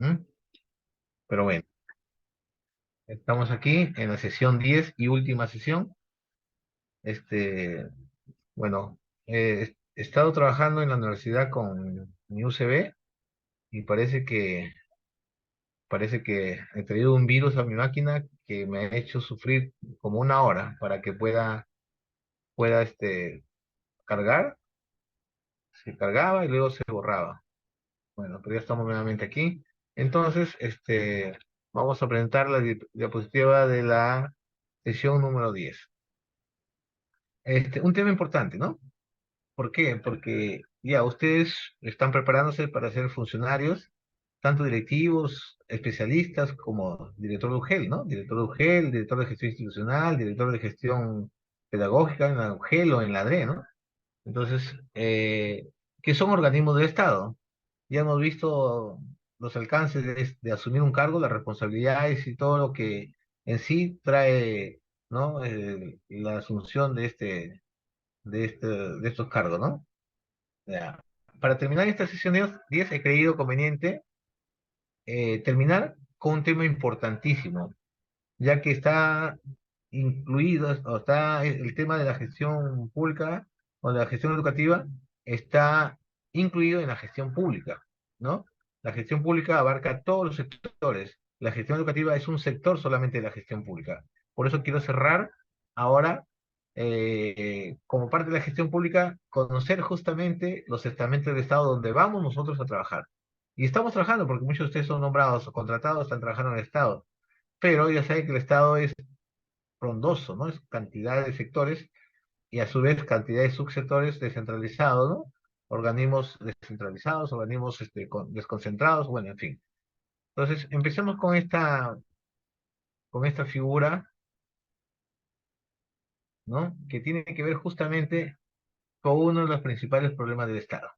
¿Mm? Pero bueno, estamos aquí en la sesión 10 y última sesión. Este, bueno, he estado trabajando en la universidad con mi UCB y parece que he traído un virus a mi máquina que me ha hecho sufrir como una hora para que pueda cargar. Se cargaba y luego se borraba. Bueno, pero ya estamos nuevamente aquí. Entonces, vamos a presentar la diapositiva de la sesión número 10. Un tema importante, ¿no? ¿Por qué? Porque ya ustedes están preparándose para ser funcionarios, tanto directivos, especialistas, como director de UGEL, ¿no? Director de UGEL, director de gestión institucional, director de gestión pedagógica en la UGEL o en la DRE, ¿no? Entonces, que son organismos del Estado. Ya hemos visto los alcances de asumir un cargo, las responsabilidades y todo lo que en sí trae, ¿no? La asunción de estos cargos, ¿no? Ya. Para terminar esta sesión de 10 he creído conveniente terminar con un tema importantísimo, ya que está incluido, o está el tema de la gestión pública o de la gestión educativa, está incluido en la gestión pública, ¿no? La gestión pública abarca todos los sectores. La gestión educativa es un sector solamente de la gestión pública. Por eso quiero cerrar ahora, como parte de la gestión pública, conocer justamente los estamentos del Estado donde vamos nosotros a trabajar. Y estamos trabajando, porque muchos de ustedes son nombrados o contratados, están trabajando en el Estado, pero ya saben que el Estado es frondoso, ¿no? Es cantidad de sectores y a su vez cantidad de subsectores descentralizados, ¿no? Organismos descentralizados, organismos desconcentrados, bueno, en fin. Entonces, empecemos con esta figura, ¿no? Que tiene que ver justamente con uno de los principales problemas del Estado,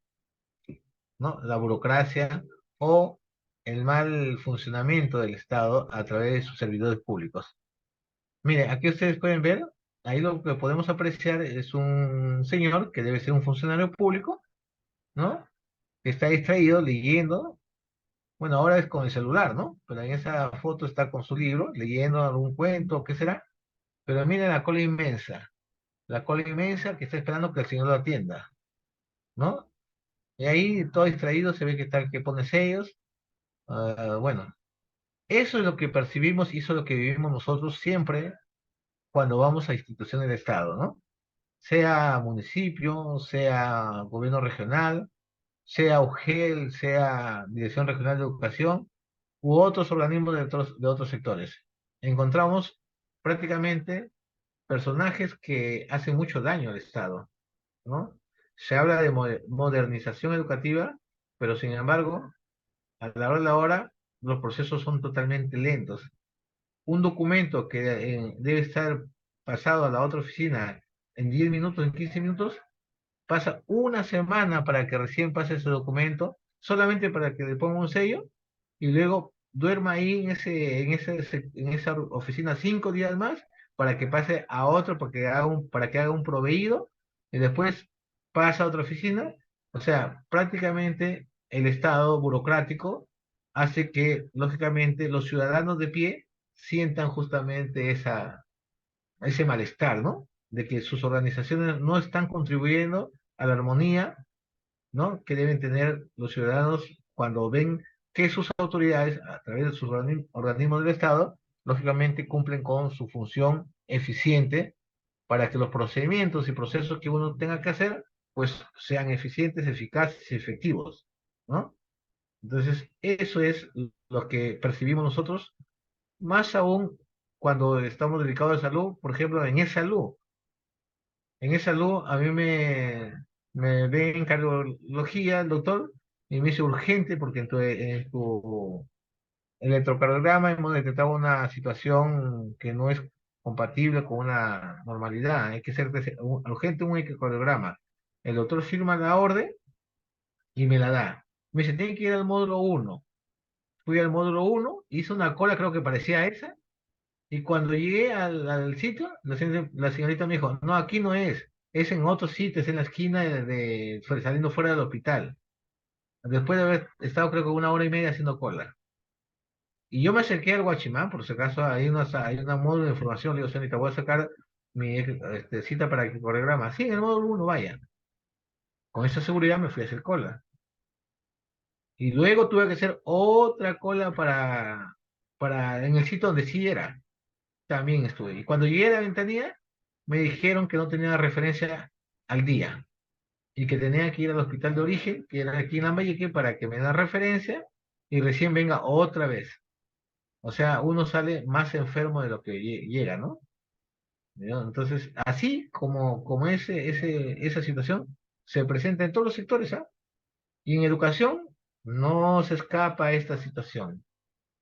¿no? La burocracia o el mal funcionamiento del Estado a través de sus servidores públicos. Mire, aquí ustedes pueden ver, ahí lo que podemos apreciar es un señor que debe ser un funcionario público, ¿no? Que está distraído leyendo, bueno, ahora es con el celular, ¿no? Pero en esa foto está con su libro, leyendo algún cuento, ¿qué será? Pero miren la cola inmensa que está esperando que el señor lo atienda, ¿no? Y ahí todo distraído se ve que está que pone sellos, bueno, eso es lo que percibimos y eso es lo que vivimos nosotros siempre cuando vamos a instituciones de Estado, ¿no? Sea municipio, sea gobierno regional, sea UGEL, sea Dirección Regional de Educación, u otros organismos de otros sectores. Encontramos prácticamente personajes que hacen mucho daño al Estado, ¿no? Se habla de modernización educativa, pero sin embargo, a la hora de la hora, los procesos son totalmente lentos. Un documento que debe estar pasado a la otra oficina en 10 minutos, en 15 minutos, pasa una semana para que recién pase ese documento, solamente para que le ponga un sello y luego duerma ahí en esa oficina 5 días más para que pase a otro, para que haga un proveído y después pasa a otra oficina. O sea, prácticamente el Estado burocrático hace que, lógicamente, los ciudadanos de pie sientan justamente ese malestar, ¿no? De que sus organizaciones no están contribuyendo a la armonía, ¿no? Que deben tener los ciudadanos cuando ven que sus autoridades, a través de sus organismos del Estado, lógicamente cumplen con su función eficiente para que los procedimientos y procesos que uno tenga que hacer, pues sean eficientes, eficaces y efectivos, ¿no? Entonces, eso es lo que percibimos nosotros, más aún cuando estamos dedicados a salud, por ejemplo, en esa luz a mí me ve en cardiología el doctor y me dice urgente porque en tu electrocardiograma hemos detectado una situación que no es compatible con una normalidad. Hay que ser urgente un electrocardiograma. El doctor firma la orden y me la da. Me dice, tiene que ir al módulo uno. Fui al módulo uno, hice una cola, creo que parecía esa, y cuando llegué al sitio, la señorita me dijo, no, aquí no es en otro sitio, es en la esquina saliendo fuera del hospital. Después de haber estado creo que una hora y media haciendo cola. Y yo me acerqué al Guachimán, por si acaso hay una módulo de información, le digo, señorita, voy a sacar mi cita para el programa. Sí, en el módulo uno, vaya. Con esa seguridad me fui a hacer cola. Y luego tuve que hacer otra cola en el sitio donde sí era. También estuve. Y cuando llegué a la ventanilla, me dijeron que no tenía referencia al día y que tenía que ir al hospital de origen, que era aquí en Lambayeque, para que me den referencia y recién venga otra vez. O sea, uno sale más enfermo de lo que llega, ¿no? ¿No? Entonces, así como esa situación se presenta en todos los sectores, ¿ah? Y en educación no se escapa esta situación,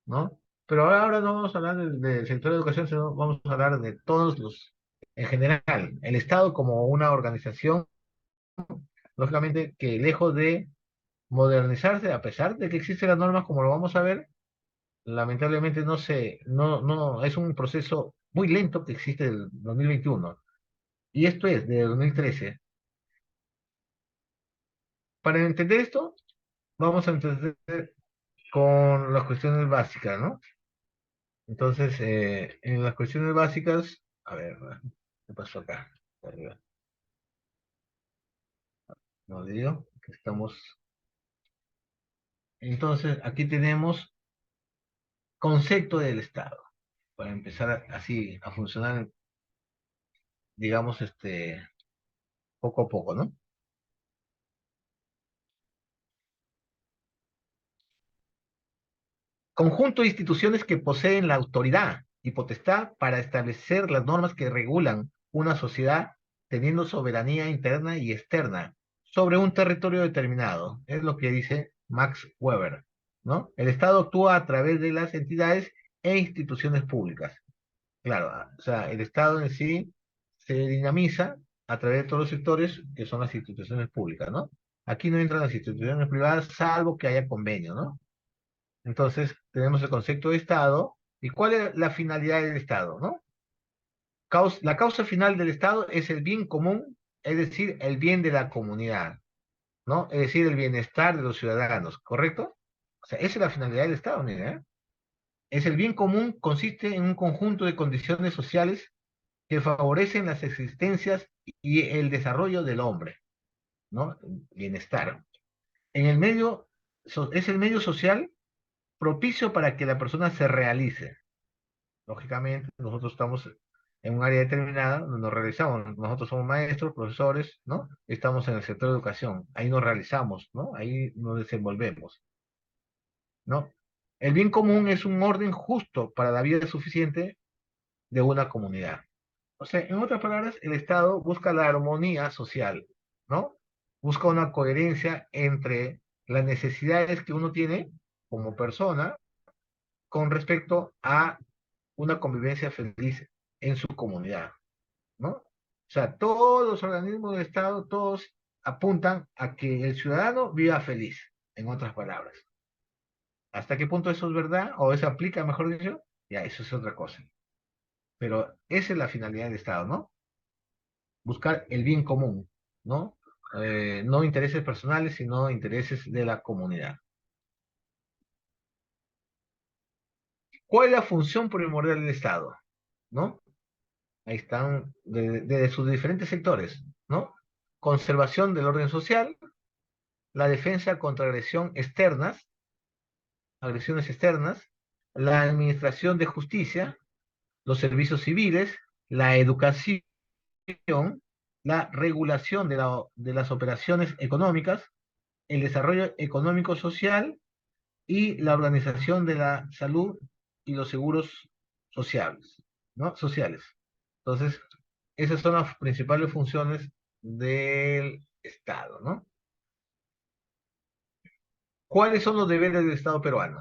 ¿no? Pero ahora no vamos a hablar del sector de educación, sino vamos a hablar de todos en general, el Estado como una organización, lógicamente, que lejos de modernizarse, a pesar de que existen las normas, como lo vamos a ver, lamentablemente no, es un proceso muy lento que existe del 2021. Y esto es de 2013. Para entender esto, vamos a entender con las cuestiones básicas, ¿no? Entonces, en las cuestiones básicas, a ver, ¿qué pasó acá? Arriba. No le digo que estamos. Entonces, aquí tenemos concepto del Estado, para empezar así a funcionar, digamos, poco a poco, ¿no? Conjunto de instituciones que poseen la autoridad y potestad para establecer las normas que regulan una sociedad teniendo soberanía interna y externa sobre un territorio determinado. Es lo que dice Max Weber, ¿no? El Estado actúa a través de las entidades e instituciones públicas. Claro, o sea, el Estado en sí se dinamiza a través de todos los sectores que son las instituciones públicas, ¿no? Aquí no entran las instituciones privadas salvo que haya convenio, ¿no? Entonces, tenemos el concepto de Estado. ¿Y cuál es la finalidad del Estado, no? La causa final del Estado es el bien común, es decir, el bien de la comunidad, ¿no? Es decir, el bienestar de los ciudadanos, ¿correcto? O sea, esa es la finalidad del Estado, mira, ¿eh? Es el bien común, consiste en un conjunto de condiciones sociales que favorecen las existencias y el desarrollo del hombre, ¿no? Bienestar. En el medio, es el medio social propicio para que la persona se realice. Lógicamente, nosotros estamos en un área determinada donde nos realizamos. Nosotros somos maestros, profesores, ¿no? Estamos en el sector de educación. Ahí nos realizamos, ¿no? Ahí nos desenvolvemos, ¿no? El bien común es un orden justo para la vida suficiente de una comunidad. O sea, en otras palabras, el Estado busca la armonía social, ¿no? Busca una coherencia entre las necesidades que uno tiene como persona con respecto a una convivencia feliz en su comunidad, ¿no? O sea, todos los organismos del Estado, todos apuntan a que el ciudadano viva feliz, en otras palabras. ¿Hasta qué punto eso es verdad o eso aplica, mejor dicho? Ya, eso es otra cosa. Pero esa es la finalidad del Estado, ¿no? Buscar el bien común, ¿no? No intereses personales, sino intereses de la comunidad. ¿Cuál es la función primordial del Estado? ¿No? Ahí están de sus diferentes sectores, ¿no? Conservación del orden social, la defensa contra agresiones externas, la administración de justicia, los servicios civiles, la educación, la regulación de las operaciones económicas, el desarrollo económico social y la organización de la salud y los seguros sociales, ¿no? Sociales. Entonces, esas son las principales funciones del Estado, ¿no? ¿Cuáles son los deberes del Estado peruano?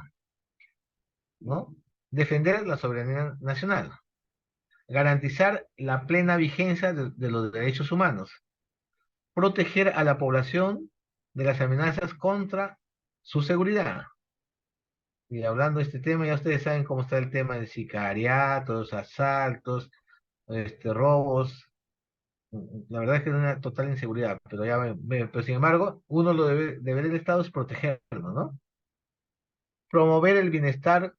¿No? Defender la soberanía nacional, garantizar la plena vigencia de los derechos humanos, proteger a la población de las amenazas contra su seguridad. Y hablando de este tema, ya ustedes saben cómo está el tema del sicariato, los asaltos, robos. La verdad es que es una total inseguridad, pero pero sin embargo, uno lo deber del Estado es protegerlo, ¿no? Promover el bienestar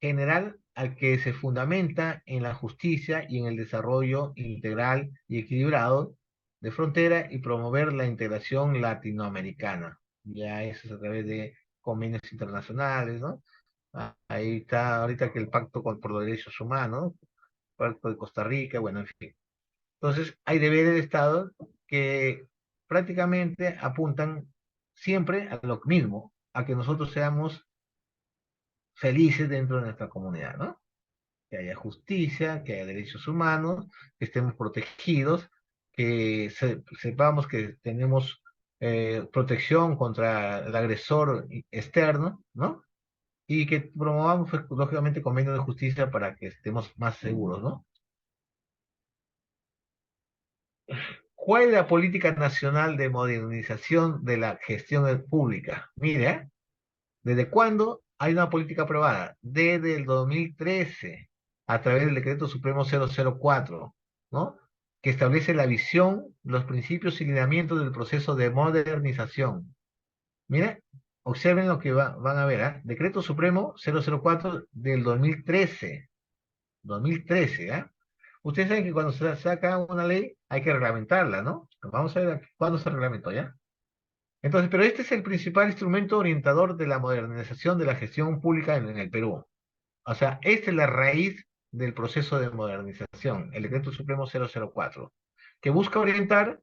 general al que se fundamenta en la justicia y en el desarrollo integral y equilibrado de frontera y promover la integración latinoamericana. Ya eso es a través de convenios internacionales, ¿no? Ahí está ahorita que el por los derechos humanos, Pacto de Costa Rica, bueno, en fin. Entonces, hay deberes del Estado que prácticamente apuntan siempre a lo mismo, a que nosotros seamos felices dentro de nuestra comunidad, ¿no? Que haya justicia, que haya derechos humanos, que estemos protegidos, que sepamos que tenemos protección contra el agresor externo, ¿no? Y que promovamos, pues, lógicamente, convenios de justicia para que estemos más seguros, ¿no? ¿Cuál es la política nacional de modernización de la gestión pública? Mire, ¿desde cuándo hay una política aprobada? Desde el 2013, a través del Decreto Supremo 004, ¿no? Que establece la visión, los principios y lineamientos del proceso de modernización. Mire, observen lo que van a ver, ¿ah? Decreto Supremo 004 del 2013. 2013, ¿ah? Ustedes saben que cuando se saca una ley hay que reglamentarla, ¿no? Vamos a ver cuándo se reglamentó, ¿ya? Entonces, pero este es el principal instrumento orientador de la modernización de la gestión pública en el Perú. O sea, esta es la raíz del proceso de modernización, el Decreto Supremo 004, que busca orientar,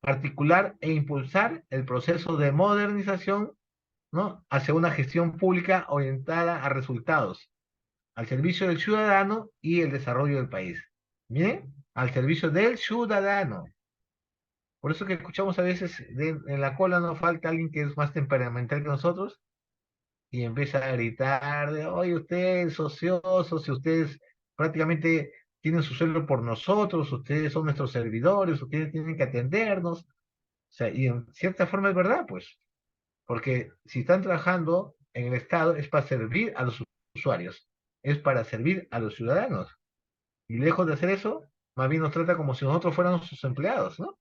articular e impulsar el proceso de modernización, ¿no? Hacia una gestión pública orientada a resultados, al servicio del ciudadano y el desarrollo del país. Miren, al servicio del ciudadano. Por eso que escuchamos a veces en la cola no falta alguien que es más temperamental que nosotros y empieza a gritar de, oye, ustedes ociosos, si ustedes prácticamente tienen su sueldo por nosotros, ustedes son nuestros servidores, ustedes tienen que atendernos. O sea, y en cierta forma es verdad, pues, porque si están trabajando en el Estado es para servir a los usuarios, es para servir a los ciudadanos. Y lejos de hacer eso, más bien nos trata como si nosotros fuéramos sus empleados, ¿no?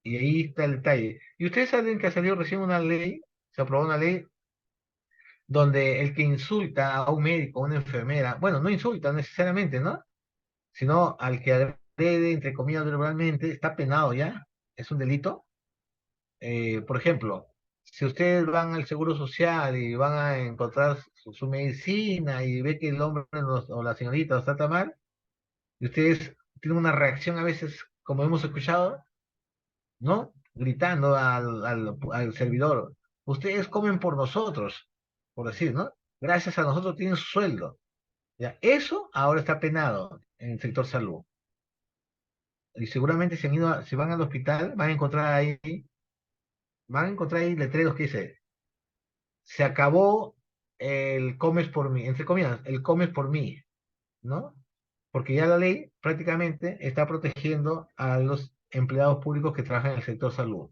Y ahí está el detalle. Y ustedes saben que ha salido recién una ley, se aprobó una ley donde el que insulta a un médico, a una enfermera, bueno, no insulta necesariamente, ¿no? Sino al que agrede, entre comillas, verbalmente, está penado ya, es un delito. Por ejemplo, si ustedes van al Seguro Social y van a encontrar su medicina y ve que el hombre o la señorita los trata mal, y ustedes tienen una reacción a veces, como hemos escuchado, ¿no? Gritando al servidor, ustedes comen por nosotros, por decir, ¿no? Gracias a nosotros tienen su sueldo. Ya, eso ahora está penado en el sector salud. Y seguramente si van al hospital, van a encontrar ahí letreros que dice, se acabó el comes por mí, entre comillas, el comes por mí, ¿no? Porque ya la ley prácticamente está protegiendo a los empleados públicos que trabajan en el sector salud.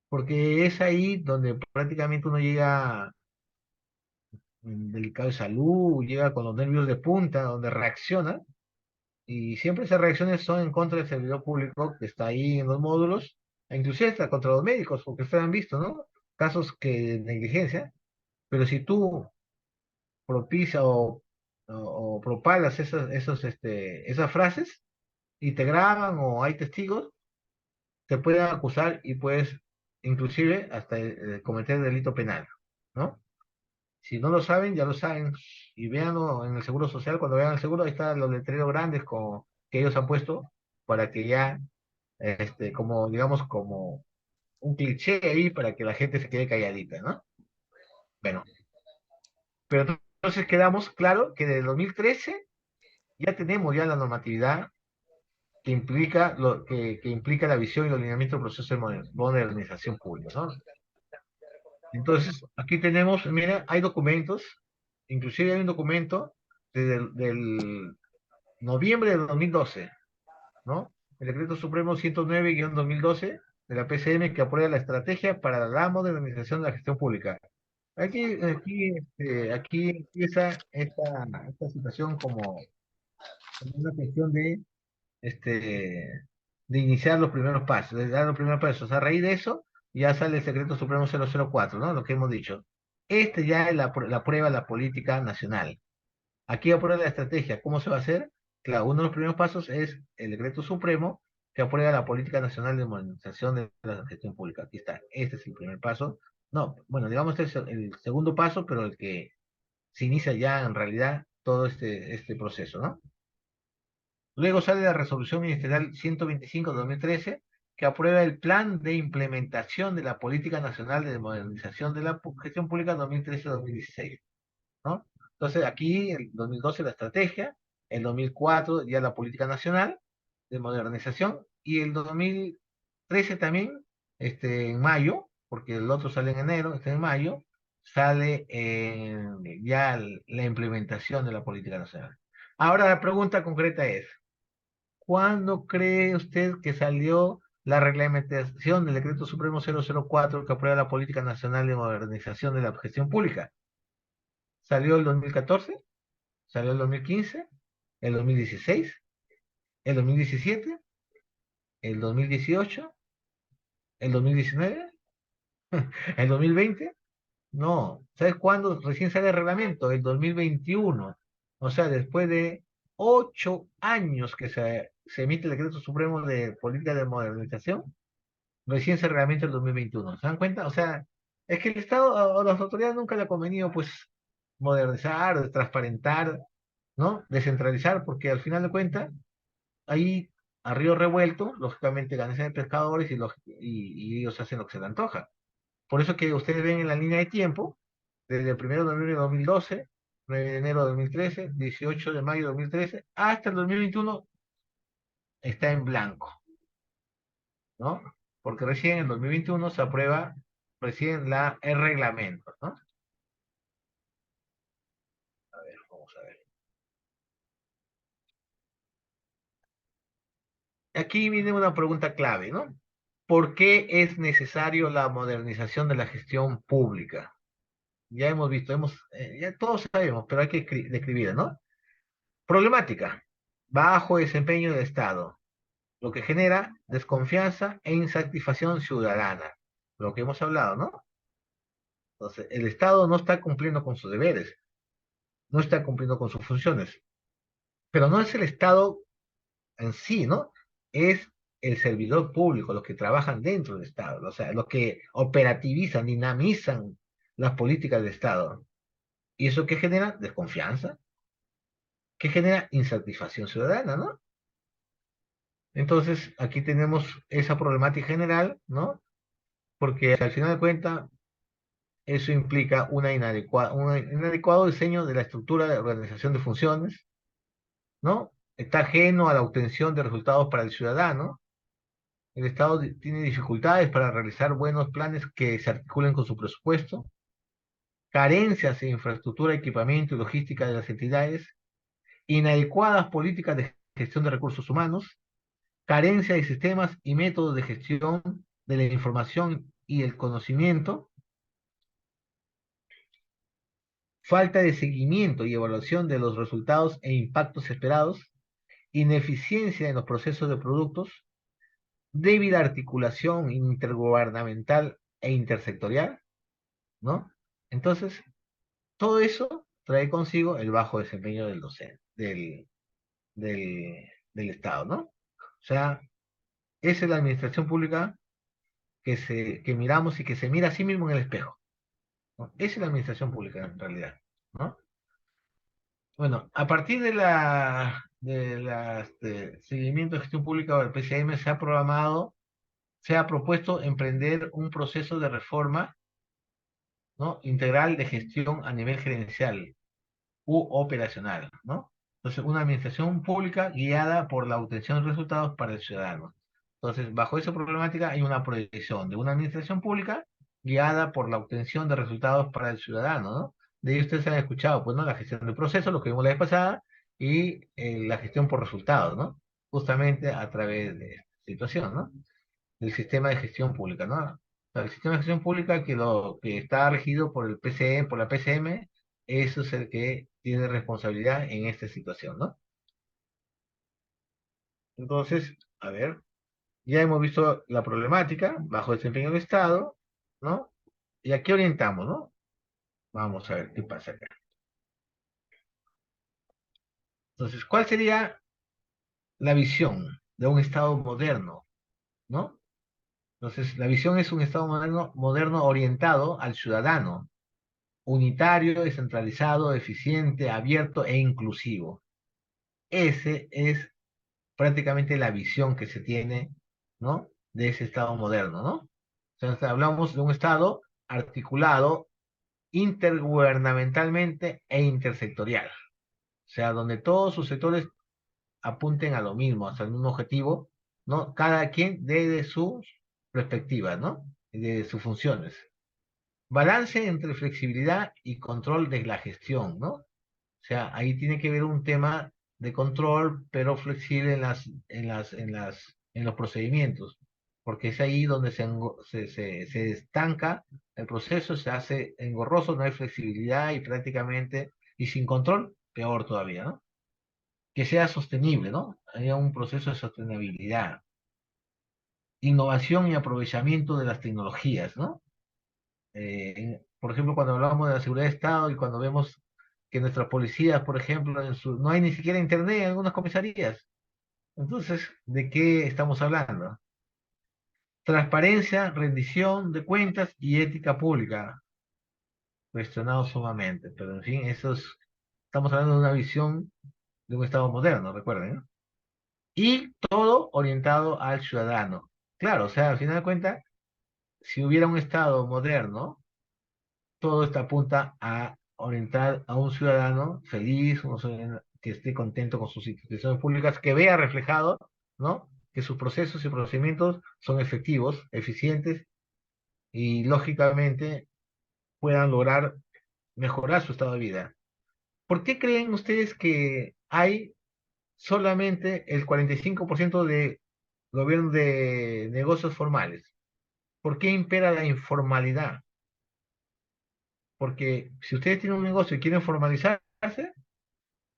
Porque es ahí donde prácticamente uno llega delicado de salud, llega con los nervios de punta, donde reacciona, y siempre esas reacciones son en contra del servidor público que está ahí en los módulos, e inclusive hasta contra los médicos, porque ustedes han visto, ¿no? Casos que de negligencia, pero si tú propicias o propagas esas frases y te graban o hay testigos, te pueden acusar y puedes inclusive hasta cometer delito penal, ¿no? Si no lo saben, ya lo saben. Y véanlo en el Seguro Social, cuando vean el seguro, ahí están los letreros grandes que ellos han puesto para que ya, como, digamos, como un cliché ahí para que la gente se quede calladita, ¿no? Bueno, pero entonces quedamos claro que desde 2013 ya tenemos ya la normatividad que implica la visión y los lineamientos del proceso de modernización pública, ¿no? Entonces, aquí tenemos, mira, hay documentos, inclusive hay un documento del noviembre de 2012, ¿no? El Decreto Supremo 109-2012 de la PCM que aprueba la estrategia para la modernización de la gestión pública. Aquí empieza esta situación como una cuestión de iniciar los primeros pasos, de dar los primeros pasos. A raíz de eso, ya sale el Decreto Supremo 004, ¿no? Lo que hemos dicho. Este ya es la prueba de la política nacional. Aquí aprueba la estrategia. ¿Cómo se va a hacer? Claro, uno de los primeros pasos es el decreto supremo que aprueba la política nacional de modernización de la gestión pública. Aquí está. Este es el primer paso. No, bueno, digamos este es el segundo paso, pero el que se inicia ya en realidad todo este proceso, ¿no? Luego sale la resolución ministerial 125 de 2013 que aprueba el plan de implementación de la política nacional de modernización de la gestión pública 2013-2016, ¿no? Entonces aquí, el 2012 la estrategia, el 2004 ya la política nacional de modernización y el 2013 también, en mayo, porque el otro sale en enero, este en mayo, sale ya la implementación de la política nacional. Ahora la pregunta concreta es, ¿cuándo cree usted que salió la reglamentación del Decreto Supremo 004 que aprueba la Política Nacional de Modernización de la Gestión Pública? ¿Salió el 2014? ¿Salió el 2015? ¿El 2016? ¿El 2017? ¿El 2018? ¿El 2019? ¿El 2020? No. ¿Sabes cuándo recién sale el reglamento? El 2021. O sea, después de 8 años que se emite el Decreto Supremo de Política de Modernización, recién se reglamenta el 2021. ¿Se dan cuenta? O sea, es que el Estado o las autoridades nunca le ha convenido, pues, modernizar, transparentar, ¿no? Descentralizar, porque al final de cuentas, ahí a río revuelto, lógicamente ganan pescadores y ellos hacen lo que se les antoja. Por eso que ustedes ven en la línea de tiempo, desde el 1 de noviembre de 2012, 9 de enero de 2013, 18 de mayo de 2013, hasta el 2021 está en blanco, ¿no? Porque recién en 2021 se aprueba recién el reglamento, ¿no? A ver, vamos a ver. Aquí viene una pregunta clave, ¿no? ¿Por qué es necesario la modernización de la gestión pública? Ya hemos visto, ya todos sabemos, pero hay que describir, ¿no? Problemática, bajo desempeño del Estado, lo que genera desconfianza e insatisfacción ciudadana, lo que hemos hablado, ¿no? Entonces, el Estado no está cumpliendo con sus deberes, no está cumpliendo con sus funciones, pero no es el Estado en sí, ¿no? Es el servidor público, los que trabajan dentro del Estado, o sea, los que operativizan, dinamizan las políticas del Estado. ¿Y eso qué genera? Desconfianza, que genera insatisfacción ciudadana, ¿no? Entonces, aquí tenemos esa problemática general, ¿no? Porque al final de cuentas, eso implica un inadecuado diseño de la estructura de organización de funciones, ¿no? Está ajeno a la obtención de resultados para el ciudadano. El Estado tiene dificultades para realizar buenos planes que se articulen con su presupuesto, carencias en infraestructura, equipamiento y logística de las entidades, inadecuadas políticas de gestión de recursos humanos, carencia de sistemas y métodos de gestión de la información y el conocimiento, falta de seguimiento y evaluación de los resultados e impactos esperados, ineficiencia en los procesos de productos, débila articulación intergubernamental e intersectorial, ¿no? Entonces, todo eso trae consigo el bajo desempeño del docente, del Estado, ¿no? O sea, esa es la administración pública que miramos y que se mira a sí mismo en el espejo, ¿no? Esa es la administración pública en realidad, ¿no? Bueno, a partir de seguimiento de gestión pública del PCM se ha propuesto emprender un proceso de reforma, ¿no? Integral de gestión a nivel gerencial u operacional, ¿no? Entonces, una administración pública guiada por la obtención de resultados para el ciudadano. Entonces, bajo esa problemática hay una proyección de una administración pública guiada por la obtención de resultados para el ciudadano, ¿no? De ahí ustedes han escuchado, pues, ¿no? La gestión de procesos, lo que vimos la vez pasada, y la gestión por resultados, ¿no? Justamente a través de esta situación, ¿no? Del sistema de gestión pública, ¿no? O sea, el sistema de gestión pública que está regido por el PCM, por la PCM, eso es el que tiene responsabilidad en esta situación, ¿no? Entonces, a ver, ya hemos visto la problemática bajo desempeño del Estado, ¿no? Y aquí orientamos, ¿no? Vamos a ver qué pasa acá. Entonces, ¿cuál sería la visión de un Estado moderno? ¿No? Entonces, la visión es un Estado moderno, moderno orientado al ciudadano, unitario, descentralizado, eficiente, abierto e inclusivo. Ese es prácticamente la visión que se tiene, ¿no? De ese Estado moderno, ¿no? Entonces, hablamos de un Estado articulado intergubernamentalmente e intersectorial, o sea, donde todos sus sectores apunten a lo mismo, hasta el mismo objetivo, ¿no? Cada quien desde sus perspectivas, ¿no? De sus funciones. Balance entre flexibilidad y control de la gestión, ¿no? O sea, ahí tiene que haber un tema de control, pero flexible en los procedimientos, porque es ahí donde se estanca el proceso, se hace engorroso, no hay flexibilidad y prácticamente, y sin control, peor todavía, ¿no? Que sea sostenible, ¿no? Haya un proceso de sostenibilidad, innovación y aprovechamiento de las tecnologías, ¿no? Por ejemplo, cuando hablamos de la seguridad de Estado y cuando vemos que nuestras policías, por ejemplo, no hay ni siquiera internet en algunas comisarías. Entonces, ¿de qué estamos hablando? Transparencia, rendición de cuentas y ética pública, cuestionado sumamente, pero en fin, estamos hablando de una visión de un Estado moderno, recuerden, ¿no? Y todo orientado al ciudadano. Claro, o sea, al final de cuentas, si hubiera un Estado moderno, todo esto apunta a orientar a un ciudadano feliz, un ciudadano que esté contento con sus instituciones públicas, que vea reflejado, ¿no? Que sus procesos y procedimientos son efectivos, eficientes y lógicamente puedan lograr mejorar su estado de vida. ¿Por qué creen ustedes que hay solamente el 45% de gobierno de negocios formales? ¿Por qué impera la informalidad? Porque si ustedes tienen un negocio y quieren formalizarse,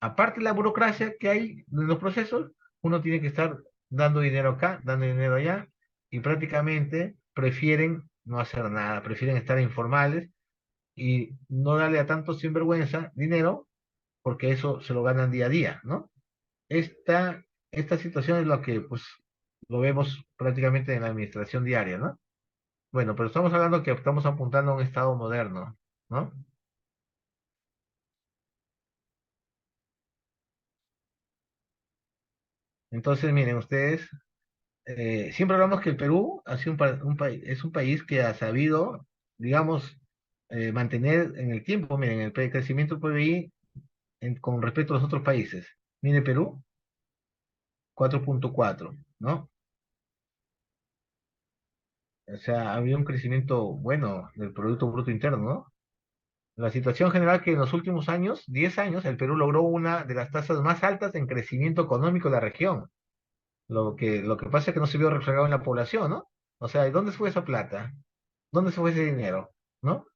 aparte de la burocracia que hay en los procesos, uno tiene que estar dando dinero acá, dando dinero allá, y prácticamente prefieren no hacer nada, prefieren estar informales y no darle a tanto sinvergüenza dinero, porque eso se lo ganan día a día, ¿no? Esta, esta situación es lo que, pues, lo vemos prácticamente en la administración diaria, ¿no? Bueno, pero estamos hablando que estamos apuntando a un Estado moderno, ¿no? Entonces, miren, ustedes, siempre hablamos que el Perú ha sido es un país que ha sabido, digamos, mantener en el tiempo, miren, el crecimiento del PBI con respecto a los otros países. Mire, Perú, 4,4, ¿no? O sea, ha habido un crecimiento bueno del Producto Bruto Interno, ¿no? La situación general que en los últimos años, 10 años, el Perú logró una de las tasas más altas en crecimiento económico de la región. Lo que pasa es que no se vio reflejado en la población, ¿no? O sea, ¿y dónde fue esa plata? ¿Dónde se fue ese dinero? ¿No?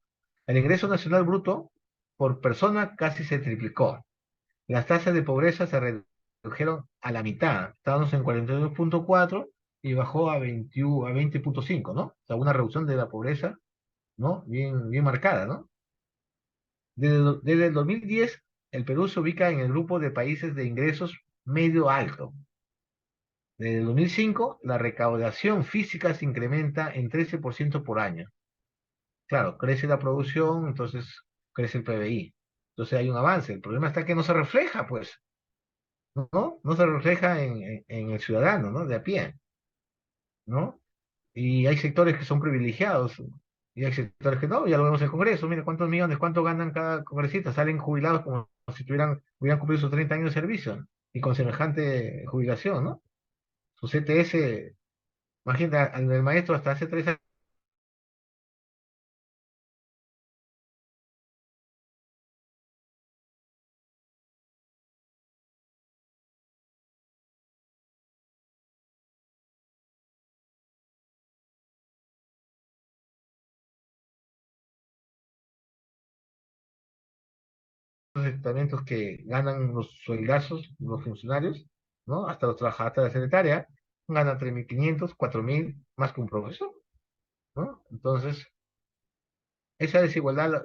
El ingreso nacional bruto por persona casi se triplicó. Las tasas de pobreza se redujeron a la mitad. Estábamos en 42,4 y bajó a 21, a 20,5, ¿no? O sea, una reducción de la pobreza, ¿no? Bien, bien marcada, ¿no? Desde el 2010, el Perú se ubica en el grupo de países de ingresos medio alto. Desde el 2005, la recaudación física se incrementa en 13% por año. Claro, crece la producción, entonces crece el PBI. Entonces hay un avance. El problema está que no se refleja, pues, ¿no? No se refleja en el ciudadano, ¿no? De a pie, ¿no? Y hay sectores que son privilegiados y hay sectores que no, ya lo vemos en el Congreso. Mire cuántos millones, cuánto ganan cada congresista. Salen jubilados como si hubieran cumplido sus 30 años de servicio y con semejante jubilación, ¿no? Su CTS, imagínate, al maestro hasta hace 3 años los estamentos que ganan los sueldazos, los funcionarios, ¿no? Hasta los trabajadores, hasta la secretaria, ganan 3.500, 4.000, más que un profesor, ¿no? Entonces, esa desigualdad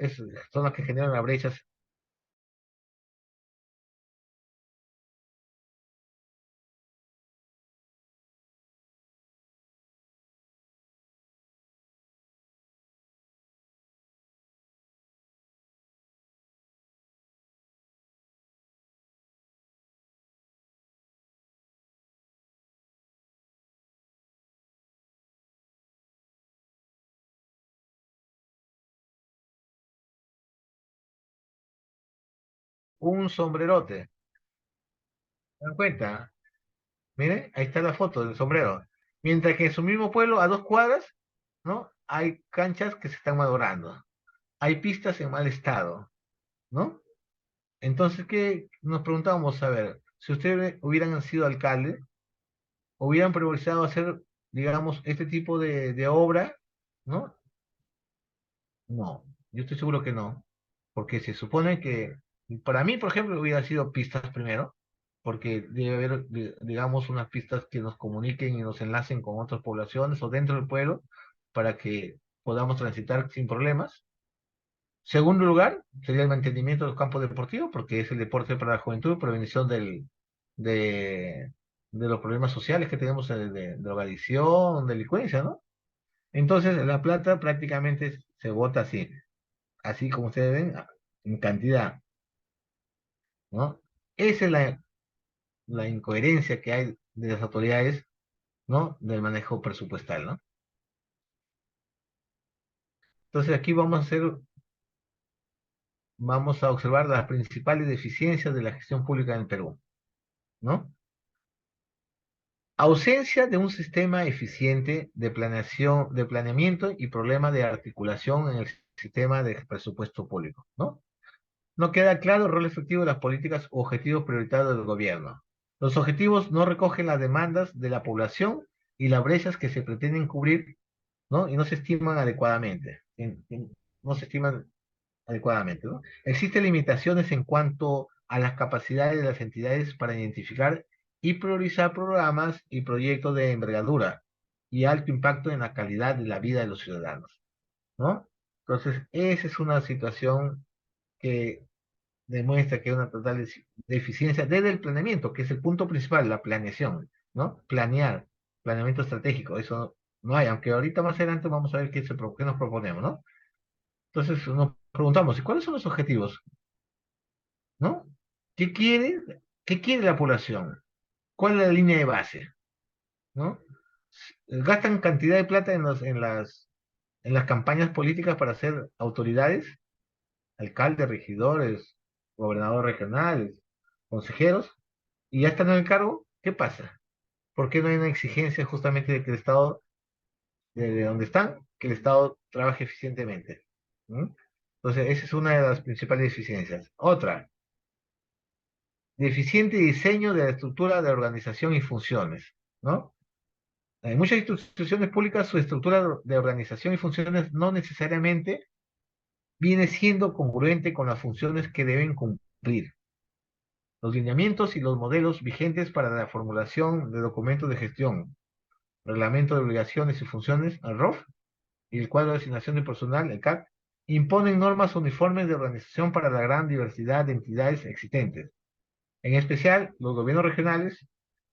son las que generan las brechas un sombrerote. ¿Se dan cuenta? Miren, ahí está la foto del sombrero. Mientras que en su mismo pueblo, a 2 cuadras, ¿no? Hay canchas que se están malogrando. Hay pistas en mal estado, ¿no? Entonces, ¿qué nos preguntábamos? A ver, si ustedes hubieran sido alcalde, hubieran priorizado hacer, digamos, este tipo de obra, ¿no? No, yo estoy seguro que no, porque se supone que, para mí, por ejemplo, hubiera sido pistas primero, porque debe haber, digamos, unas pistas que nos comuniquen y nos enlacen con otras poblaciones o dentro del pueblo para que podamos transitar sin problemas. Segundo lugar, sería el mantenimiento de los campos deportivos, porque es el deporte para la juventud, prevención de, de los problemas sociales que tenemos de drogadicción, delincuencia, ¿no? Entonces, la plata prácticamente se bota así, así como ustedes ven, en cantidad, ¿no? Esa es la incoherencia que hay de las autoridades, ¿no? Del manejo presupuestal, ¿no? Entonces, aquí vamos a observar las principales deficiencias de la gestión pública en el Perú, ¿no? Ausencia de un sistema eficiente de planeación, de planeamiento y problema de articulación en el sistema de presupuesto público, ¿no? No queda claro el rol efectivo de las políticas u objetivos prioritarios del gobierno. Los objetivos no recogen las demandas de la población y las brechas que se pretenden cubrir, ¿no? Y no se estiman adecuadamente. No se estiman adecuadamente, ¿no? Existen limitaciones en cuanto a las capacidades de las entidades para identificar y priorizar programas y proyectos de envergadura y alto impacto en la calidad de la vida de los ciudadanos, ¿no? Entonces, esa es una situación que demuestra que hay una total deficiencia desde el planeamiento, que es el punto principal, la planeación, ¿no? Planear, planeamiento estratégico, eso no hay, aunque ahorita más adelante vamos a ver qué nos proponemos, ¿no? Entonces nos preguntamos, ¿y cuáles son los objetivos? ¿No? ¿Qué quiere, qué quiere la población? ¿Cuál es la línea de base? ¿No? Gastan cantidad de plata en las campañas políticas para ser autoridades, alcaldes, regidores, gobernadores regionales, consejeros, y ya están en el cargo. ¿Qué pasa? ¿Por qué no hay una exigencia justamente de que el Estado, de donde están, que el Estado trabaje eficientemente? ¿No? Entonces, esa es una de las principales deficiencias. Otra, deficiente diseño de la estructura de organización y funciones, ¿no? En muchas instituciones públicas su estructura de organización y funciones no necesariamente viene siendo congruente con las funciones que deben cumplir. Los lineamientos y los modelos vigentes para la formulación de documentos de gestión, reglamento de obligaciones y funciones, el ROF, y el cuadro de asignación de personal, el CAC, imponen normas uniformes de organización para la gran diversidad de entidades existentes, en especial los gobiernos regionales,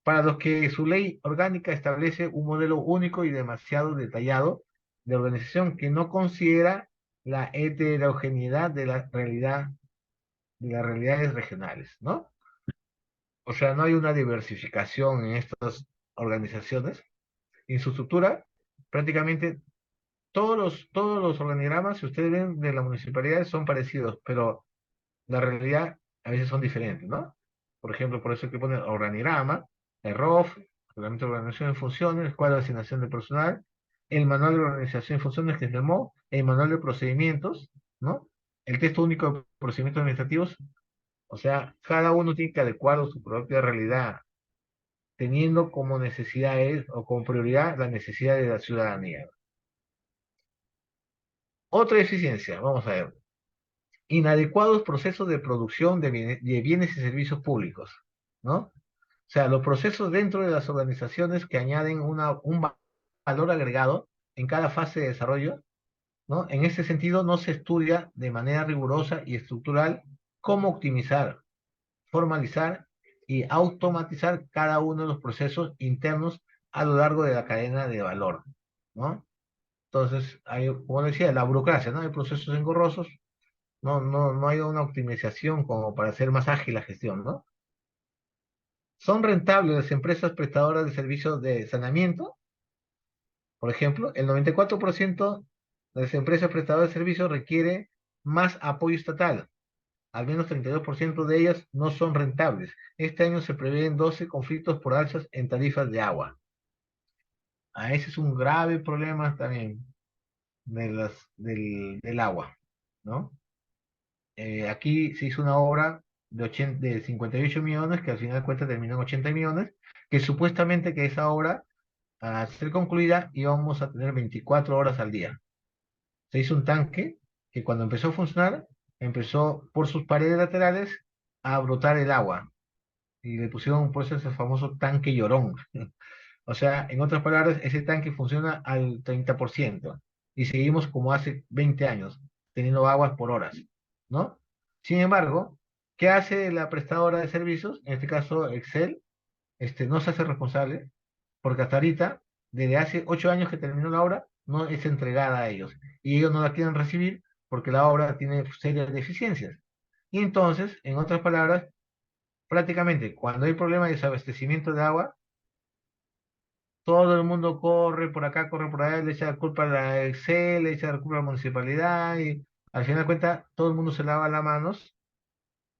para los que su ley orgánica establece un modelo único y demasiado detallado de organización que no considera la heterogeneidad de las realidades regionales, ¿no? O sea, no hay una diversificación en estas organizaciones. En su estructura, prácticamente todos los organigramas, si ustedes ven de las municipalidades, son parecidos, pero la realidad a veces son diferentes, ¿no? Por ejemplo, por eso hay que poner organigrama, el ROF, Reglamento de Organización y Funciones, el cuadro de asignación de personal, el manual de organización y funciones que es el MO, el manual de procedimientos, ¿no? El texto único de procedimientos administrativos, o sea, cada uno tiene que adecuar a su propia realidad, teniendo como necesidades o como prioridad la necesidad de la ciudadanía. Otra deficiencia, vamos a ver, inadecuados procesos de producción de bienes y servicios públicos, ¿no? O sea, los procesos dentro de las organizaciones que añaden valor agregado en cada fase de desarrollo, ¿no? En ese sentido, no se estudia de manera rigurosa y estructural cómo optimizar, formalizar y automatizar cada uno de los procesos internos a lo largo de la cadena de valor, ¿no? Entonces, hay, como decía, la burocracia, ¿no? Hay procesos engorrosos, no hay una optimización como para hacer más ágil la gestión, ¿no? ¿Son rentables las empresas prestadoras de servicios de saneamiento? Por ejemplo, el 94% de las empresas prestadoras de servicios requiere más apoyo estatal, al menos 32% de ellas no son rentables. Este año se prevén 12 conflictos por alzas en tarifas de agua. Ese es un grave problema también del agua, ¿no? Aquí se hizo una obra de 58 millones, que al final de cuentas terminó en 80 millones, que supuestamente que esa obra, a ser concluida, íbamos a tener 24 horas al día. Se hizo un tanque que cuando empezó a funcionar, empezó por sus paredes laterales a brotar el agua. Y le pusieron pues ese famoso tanque llorón. O sea, en otras palabras, ese tanque funciona al 30% y seguimos como hace 20 años, teniendo aguas por horas, ¿no? Sin embargo, ¿qué hace la prestadora de servicios? En este caso, Excel, no se hace responsable, porque hasta ahorita, desde hace 8 años que terminó la obra, no es entregada a ellos. Y ellos no la quieren recibir porque la obra tiene serias deficiencias. Y entonces, en otras palabras, prácticamente cuando hay problema de desabastecimiento de agua, todo el mundo corre por acá, corre por allá, le echa la culpa a la Excel, le echa la culpa a la municipalidad y al final de cuentas todo el mundo se lava las manos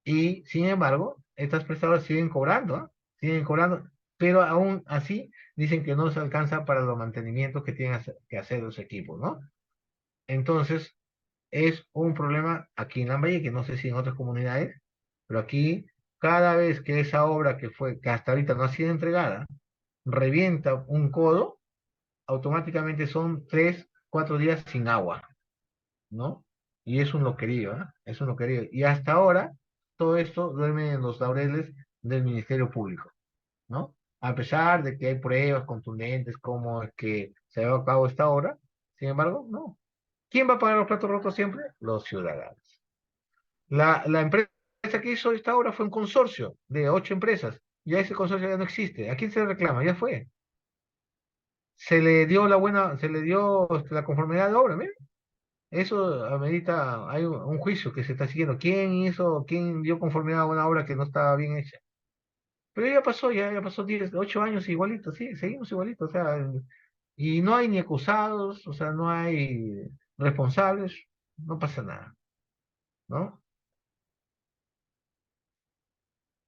y sin embargo estas prestadoras siguen cobrando, ¿ah? Siguen cobrando, pero aún así dicen que no se alcanza para los mantenimientos que tienen que hacer los equipos, ¿no? Entonces es un problema aquí en Lambaye, que no sé si en otras comunidades, pero aquí cada vez que esa obra que hasta ahorita no ha sido entregada, revienta un codo, automáticamente son 3, 4 días sin agua, ¿no? Y es un loquerío, ¿eh? Es un loquerío. Y hasta ahora, todo esto duerme en los laureles del Ministerio Público, ¿no? A pesar de que hay pruebas contundentes como es que se lleva a cabo esta obra, sin embargo, no. ¿Quién va a pagar los platos rotos siempre? Los ciudadanos. La empresa que hizo esta obra fue un consorcio de 8 empresas. Ya ese consorcio ya no existe. ¿A quién se le reclama? Ya fue. Se le dio la conformidad de obra, ¿ves? Eso amerita, hay un juicio que se está siguiendo. ¿Quién dio conformidad a una obra que no estaba bien hecha? Pero ya pasó 8 años igualito, sí, seguimos igualito, o sea, y no hay ni acusados, o sea, no hay responsables, no pasa nada, ¿no?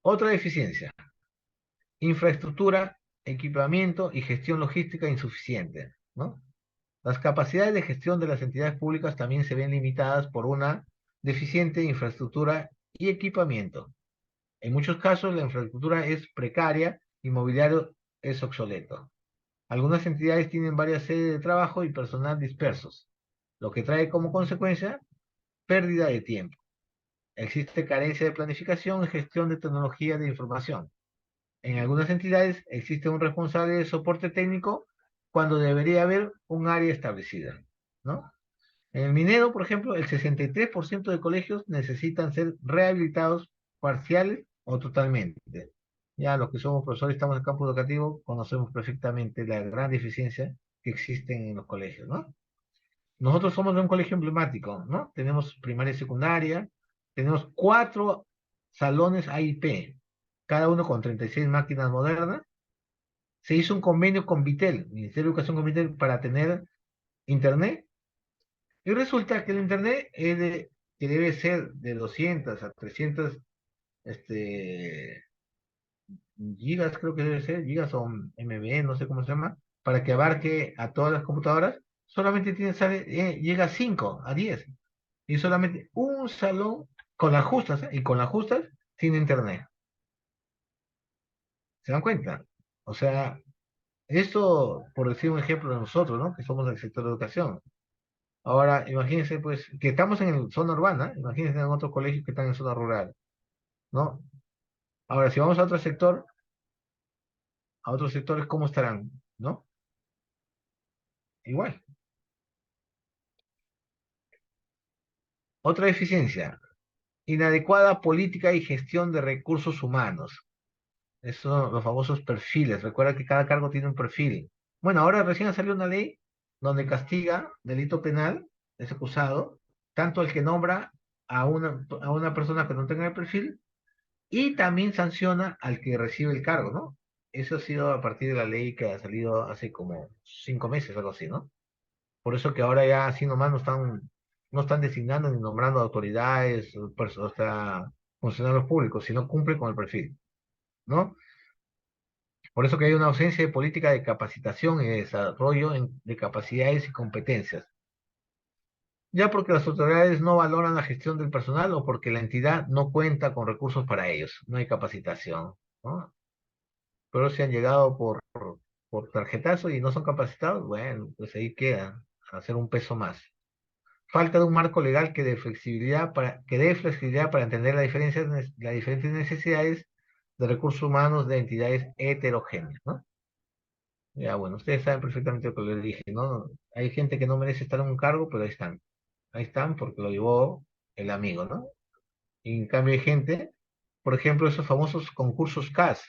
Otra deficiencia, infraestructura, equipamiento y gestión logística insuficiente, ¿no? Las capacidades de gestión de las entidades públicas también se ven limitadas por una deficiente infraestructura y equipamiento. En muchos casos, la infraestructura es precaria y mobiliario es obsoleto. Algunas entidades tienen varias sedes de trabajo y personal dispersos, lo que trae como consecuencia pérdida de tiempo. Existe carencia de planificación y gestión de tecnología de información. En algunas entidades existe un responsable de soporte técnico cuando debería haber un área establecida, ¿no? En el minero, por ejemplo, el 63% de colegios necesitan ser rehabilitados parciales o totalmente. Ya los que somos profesores, estamos en el campo educativo, conocemos perfectamente la gran deficiencia que existen en los colegios, ¿no? Nosotros somos de un colegio emblemático, ¿no? Tenemos primaria y secundaria, tenemos 4 salones AIP, cada uno con 36 máquinas modernas. Se hizo un convenio con Vitel, Ministerio de Educación con Vitel, para tener internet. Y resulta que el internet que debe ser de 200 a 300 este, gigas, creo que debe ser, gigas o MB, no sé cómo se llama, para que abarque a todas las computadoras, solamente llega a 5, a 10. Y solamente un salón con las justas, ¿eh? Y con las justas, sin internet. ¿Se dan cuenta? O sea, esto, por decir un ejemplo de nosotros, ¿no? Que somos del sector de educación. Ahora, imagínense, pues, que estamos en zona urbana, imagínense en otros colegios que están en zona rural, ¿no? Ahora, si vamos a otros sectores, ¿cómo estarán? ¿No? Igual. Otra deficiencia, inadecuada política y gestión de recursos humanos. Esos son los famosos perfiles. Recuerda que cada cargo tiene un perfil. Bueno, ahora recién salió una ley donde castiga delito penal, es acusado, tanto el que nombra a una persona que no tenga el perfil y también sanciona al que recibe el cargo, ¿no? Eso ha sido a partir de la ley que ha salido hace como 5 meses, algo así, ¿no? Por eso que ahora ya así nomás no están. no están designando ni nombrando autoridades, o sea, funcionarios públicos, sino cumplen con el perfil, ¿no? Por eso que hay una ausencia de política de capacitación y de desarrollo de capacidades y competencias. Ya porque las autoridades no valoran la gestión del personal o porque la entidad no cuenta con recursos para ellos, no hay capacitación, ¿no? Pero si han llegado por tarjetazo y no son capacitados, bueno, pues ahí quedan, a hacer un peso más. Falta de un marco legal que dé flexibilidad para entender las diferentes necesidades de recursos humanos de entidades heterogéneas, ¿no? Ya, bueno, ustedes saben perfectamente lo que les dije, ¿no? Hay gente que no merece estar en un cargo, pero ahí están porque lo llevó el amigo, ¿no? Y en cambio hay gente, por ejemplo, esos famosos concursos CAS,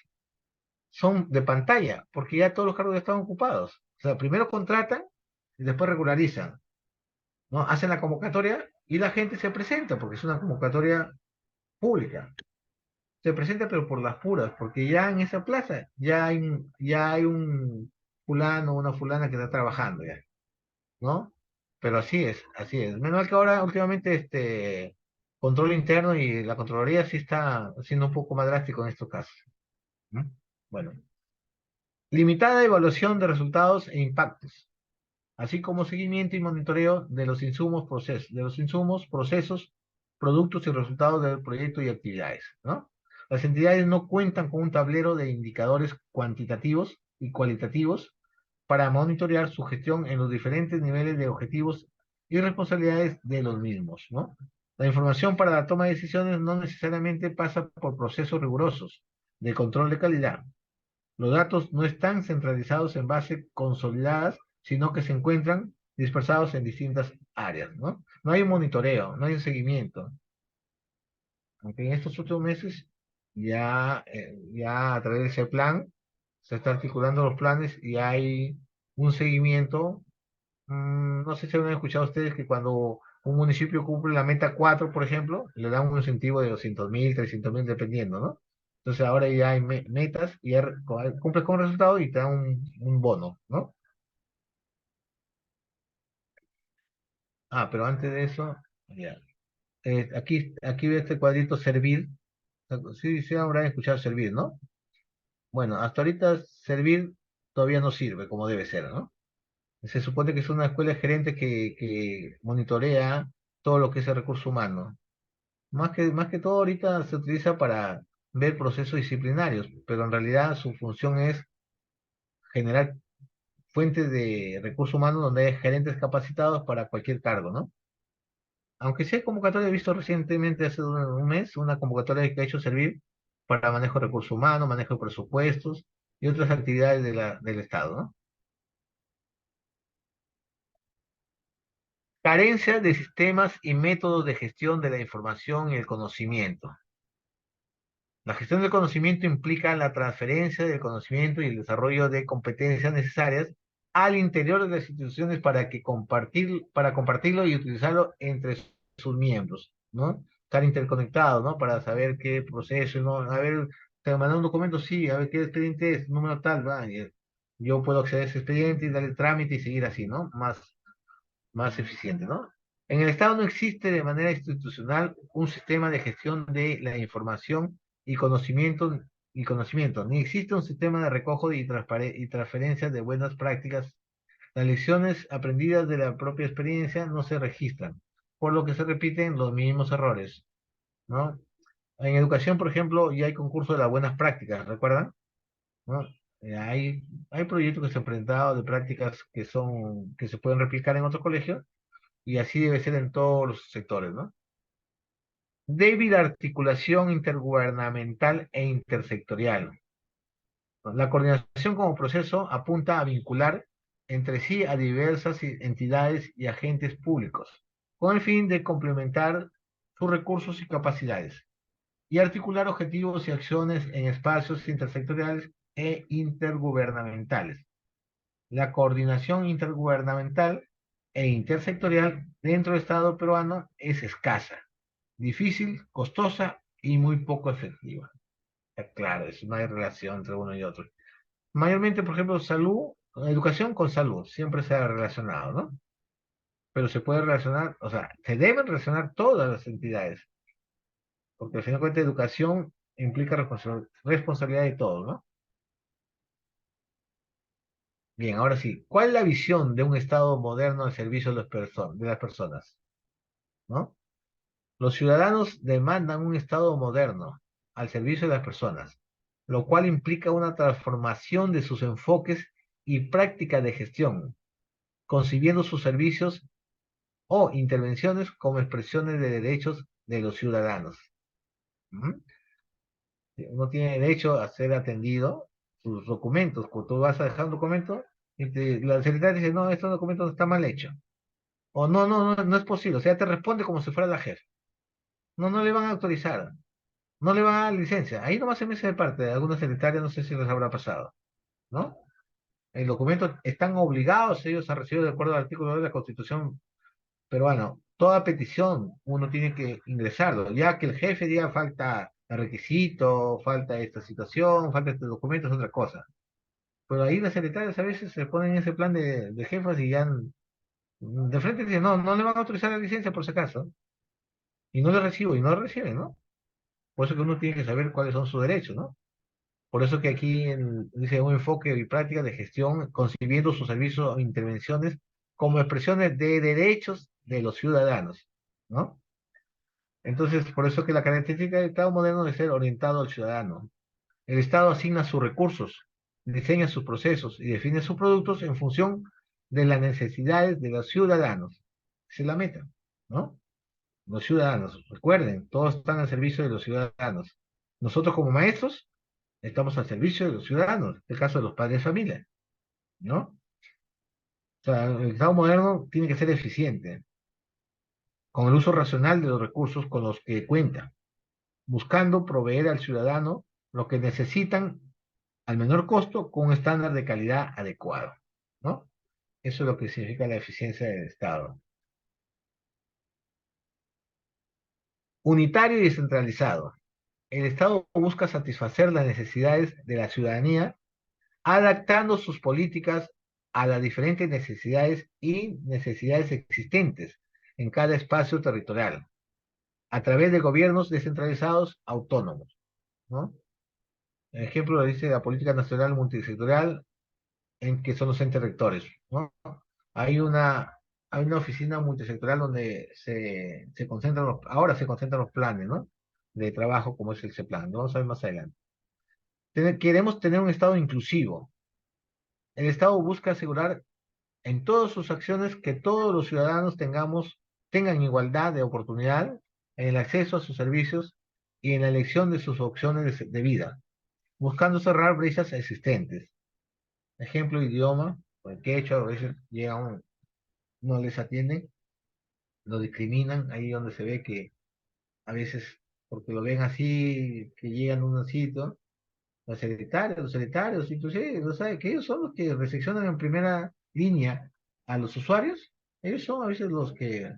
son de pantalla, porque ya todos los cargos ya están ocupados. O sea, primero contratan y después regularizan, ¿no? Hacen la convocatoria y la gente se presenta, porque es una convocatoria pública. Se presenta, pero por las puras, porque ya en esa plaza ya hay un fulano o una fulana que está trabajando ya, ¿no? Pero así es, así es. Menos mal que ahora últimamente control interno y la Contraloría sí está siendo un poco más drástico en estos casos, ¿no? Bueno, limitada evaluación de resultados e impactos, así como seguimiento y monitoreo de los insumos, procesos, productos y resultados del proyecto y actividades, ¿no? Las entidades no cuentan con un tablero de indicadores cuantitativos y cualitativos para monitorear su gestión en los diferentes niveles de objetivos y responsabilidades de los mismos, ¿no? La información para la toma de decisiones no necesariamente pasa por procesos rigurosos de control de calidad. Los datos no están centralizados en bases consolidadas, sino que se encuentran dispersados en distintas áreas, ¿no? No hay un monitoreo, no hay un seguimiento. Aunque en estos últimos meses ya a través de ese plan se están articulando los planes y hay un seguimiento. No sé si han escuchado ustedes que cuando un municipio cumple la meta 4, por ejemplo, le dan un incentivo de 200.000, 300.000, dependiendo, ¿no? Entonces ahora ya hay metas y ya cumples con el resultado y te dan un bono, ¿no? Ah, pero antes de eso, ya. Aquí ve este cuadrito servir. Sí, sí habrán escuchado servir, ¿no? Bueno, hasta ahorita servir todavía no sirve como debe ser, ¿no? Se supone que es una escuela gerente que monitorea todo lo que es el recurso humano. Más que todo ahorita se utiliza para ver procesos disciplinarios, pero en realidad su función es generar fuentes de recursos humanos donde hay gerentes capacitados para cualquier cargo, ¿no? Aunque sea convocatoria, he visto recientemente, hace un mes, una convocatoria que ha hecho servir para manejo de recursos humanos, manejo de presupuestos y otras actividades del Estado, ¿no? Carencia de sistemas y métodos de gestión de la información y el conocimiento. La gestión del conocimiento implica la transferencia del conocimiento y el desarrollo de competencias necesarias al interior de las instituciones para compartirlo y utilizarlo entre sus miembros, ¿no? Estar interconectados, ¿no? Para saber qué proceso, ¿no? A ver, te mandan un documento, sí, a ver qué expediente es, número tal, va, y yo puedo acceder a ese expediente y darle trámite y seguir así, ¿no? Más eficiente, ¿no? En el Estado no existe de manera institucional un sistema de gestión de la información y conocimiento, ni existe un sistema de recojo y transferencia de buenas prácticas. Las lecciones aprendidas de la propia experiencia no se registran, por lo que se repiten los mismos errores, ¿no? En educación, por ejemplo, ya hay concurso de las buenas prácticas, ¿recuerdan? ¿No? Hay proyectos que se han presentado de prácticas que se pueden replicar en otros colegios y así debe ser en todos los sectores, ¿no? Débil articulación intergubernamental e intersectorial. La coordinación como proceso apunta a vincular entre sí a diversas entidades y agentes públicos, con el fin de complementar sus recursos y capacidades, y articular objetivos y acciones en espacios intersectoriales e intergubernamentales. La coordinación intergubernamental e intersectorial dentro del Estado peruano es escasa, difícil, costosa y muy poco efectiva. Claro, no hay relación entre uno y otro. Mayormente, por ejemplo, educación con salud, siempre se ha relacionado, ¿no? pero se puede relacionar, o sea, se deben relacionar todas las entidades, porque al final de cuentas educación implica responsabilidad de todos, ¿no? Bien, ahora sí, ¿cuál es la visión de un Estado moderno al servicio de de las personas? ¿No? Los ciudadanos demandan un Estado moderno al servicio de las personas, lo cual implica una transformación de sus enfoques y prácticas de gestión, concibiendo sus servicios o intervenciones como expresiones de derechos de los ciudadanos. ¿Mm? Uno tiene derecho a ser atendido, sus documentos, cuando tú vas a dejar un documento, la secretaria dice, no, este documento está mal hecho. O no, no, no, no es posible. O sea, te responde como si fuera la jefa. No, no le van a autorizar. No le van a dar licencia. Ahí nomás se me hace de parte de alguna secretaria, no sé si les habrá pasado, ¿no? El documento están obligados ellos a recibir de acuerdo al artículo de la Constitución peruana. Toda petición uno tiene que ingresarlo, ya que el jefe diga falta el requisito, falta esta situación, falta este documento, es otra cosa. Pero ahí las secretarias a veces se ponen en ese plan de jefas y ya de frente dicen, no, no le van a autorizar la licencia por si acaso, y no le recibo, y no lo reciben, ¿no? Por eso que uno tiene que saber cuáles son sus derechos, ¿no? Por eso que aquí dice un enfoque y práctica de gestión, concibiendo sus servicios o intervenciones como expresiones de derechos de los ciudadanos, ¿no? Entonces, por eso que la característica del Estado moderno debe ser orientado al ciudadano. El Estado asigna sus recursos, diseña sus procesos y define sus productos en función de las necesidades de los ciudadanos. Esa es la meta, ¿no? Los ciudadanos, recuerden, todos están al servicio de los ciudadanos. Nosotros como maestros estamos al servicio de los ciudadanos, en el caso de los padres de familia, ¿no? O sea, el Estado moderno tiene que ser eficiente, con el uso racional de los recursos con los que cuenta, buscando proveer al ciudadano lo que necesitan al menor costo con un estándar de calidad adecuado, ¿no? Eso es lo que significa la eficiencia del Estado. Unitario y descentralizado. El Estado busca satisfacer las necesidades de la ciudadanía adaptando sus políticas a las diferentes necesidades existentes en cada espacio territorial, a través de gobiernos descentralizados autónomos, ¿no? El ejemplo lo dice la política nacional multisectorial, en que son los entes rectores, ¿no? Hay una, hay una oficina multisectorial donde se concentran ahora se concentran los planes, ¿no? De trabajo como es el CEPLAN, ¿no? Vamos a ver más adelante. Queremos tener un Estado inclusivo. El Estado busca asegurar en todas sus acciones que todos los ciudadanos tengan igualdad de oportunidad en el acceso a sus servicios y en la elección de sus opciones de vida, buscando cerrar brechas existentes. Ejemplo, idioma, o el quechua, a veces no les atienden, lo discriminan, ahí donde se ve que a veces, porque lo ven así, que llegan a un sitio, los secretarios, inclusive, ¿no sabe que ellos son los que recepcionan en primera línea a los usuarios? Ellos son a veces los que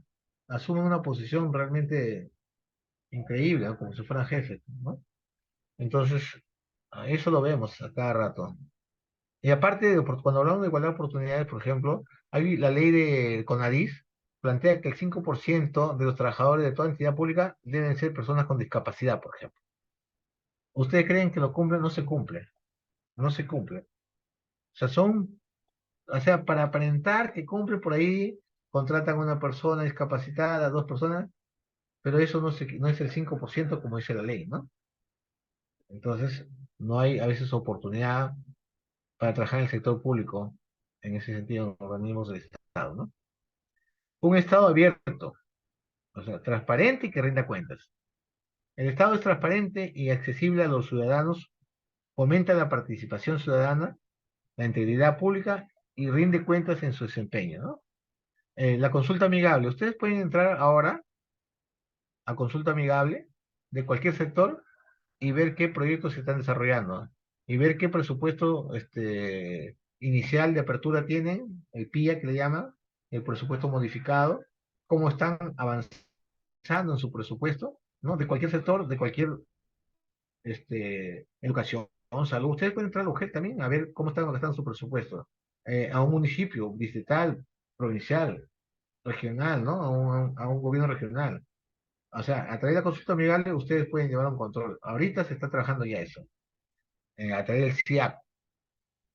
asumen una posición realmente increíble, ¿no? Como si fueran jefes, ¿no? Entonces, eso lo vemos a cada rato. Y aparte, cuando hablamos de igualdad de oportunidades, por ejemplo, hay la ley de CONADIS, plantea que el 5% de los trabajadores de toda entidad pública deben ser personas con discapacidad, por ejemplo. ¿Ustedes creen que lo cumple? No se cumple, no se cumple. O sea, o sea, para aparentar que cumple por ahí, contratan a una persona discapacitada, dos personas, pero eso no es el 5% como dice la ley, ¿no? Entonces, no hay a veces oportunidad para trabajar en el sector público, en ese sentido, en organismos del Estado, ¿no? Un Estado abierto, o sea, transparente y que rinda cuentas. El Estado es transparente y accesible a los ciudadanos, fomenta la participación ciudadana, la integridad pública y rinde cuentas en su desempeño, ¿no? La consulta amigable. Ustedes pueden entrar ahora a consulta amigable de cualquier sector y ver qué proyectos se están desarrollando, ¿no? Y ver qué presupuesto inicial de apertura tienen, el PIA que le llaman, el presupuesto modificado, cómo están avanzando en su presupuesto, ¿no? De cualquier sector, de cualquier educación, salud. Ustedes pueden entrar a la UGEL también a ver cómo están gastando su presupuesto. A un municipio distrital, provincial. regional, ¿no? A un gobierno regional. O sea, a través de la consulta amigable ustedes pueden llevar un control. Ahorita se está trabajando ya eso, a través del CIAP,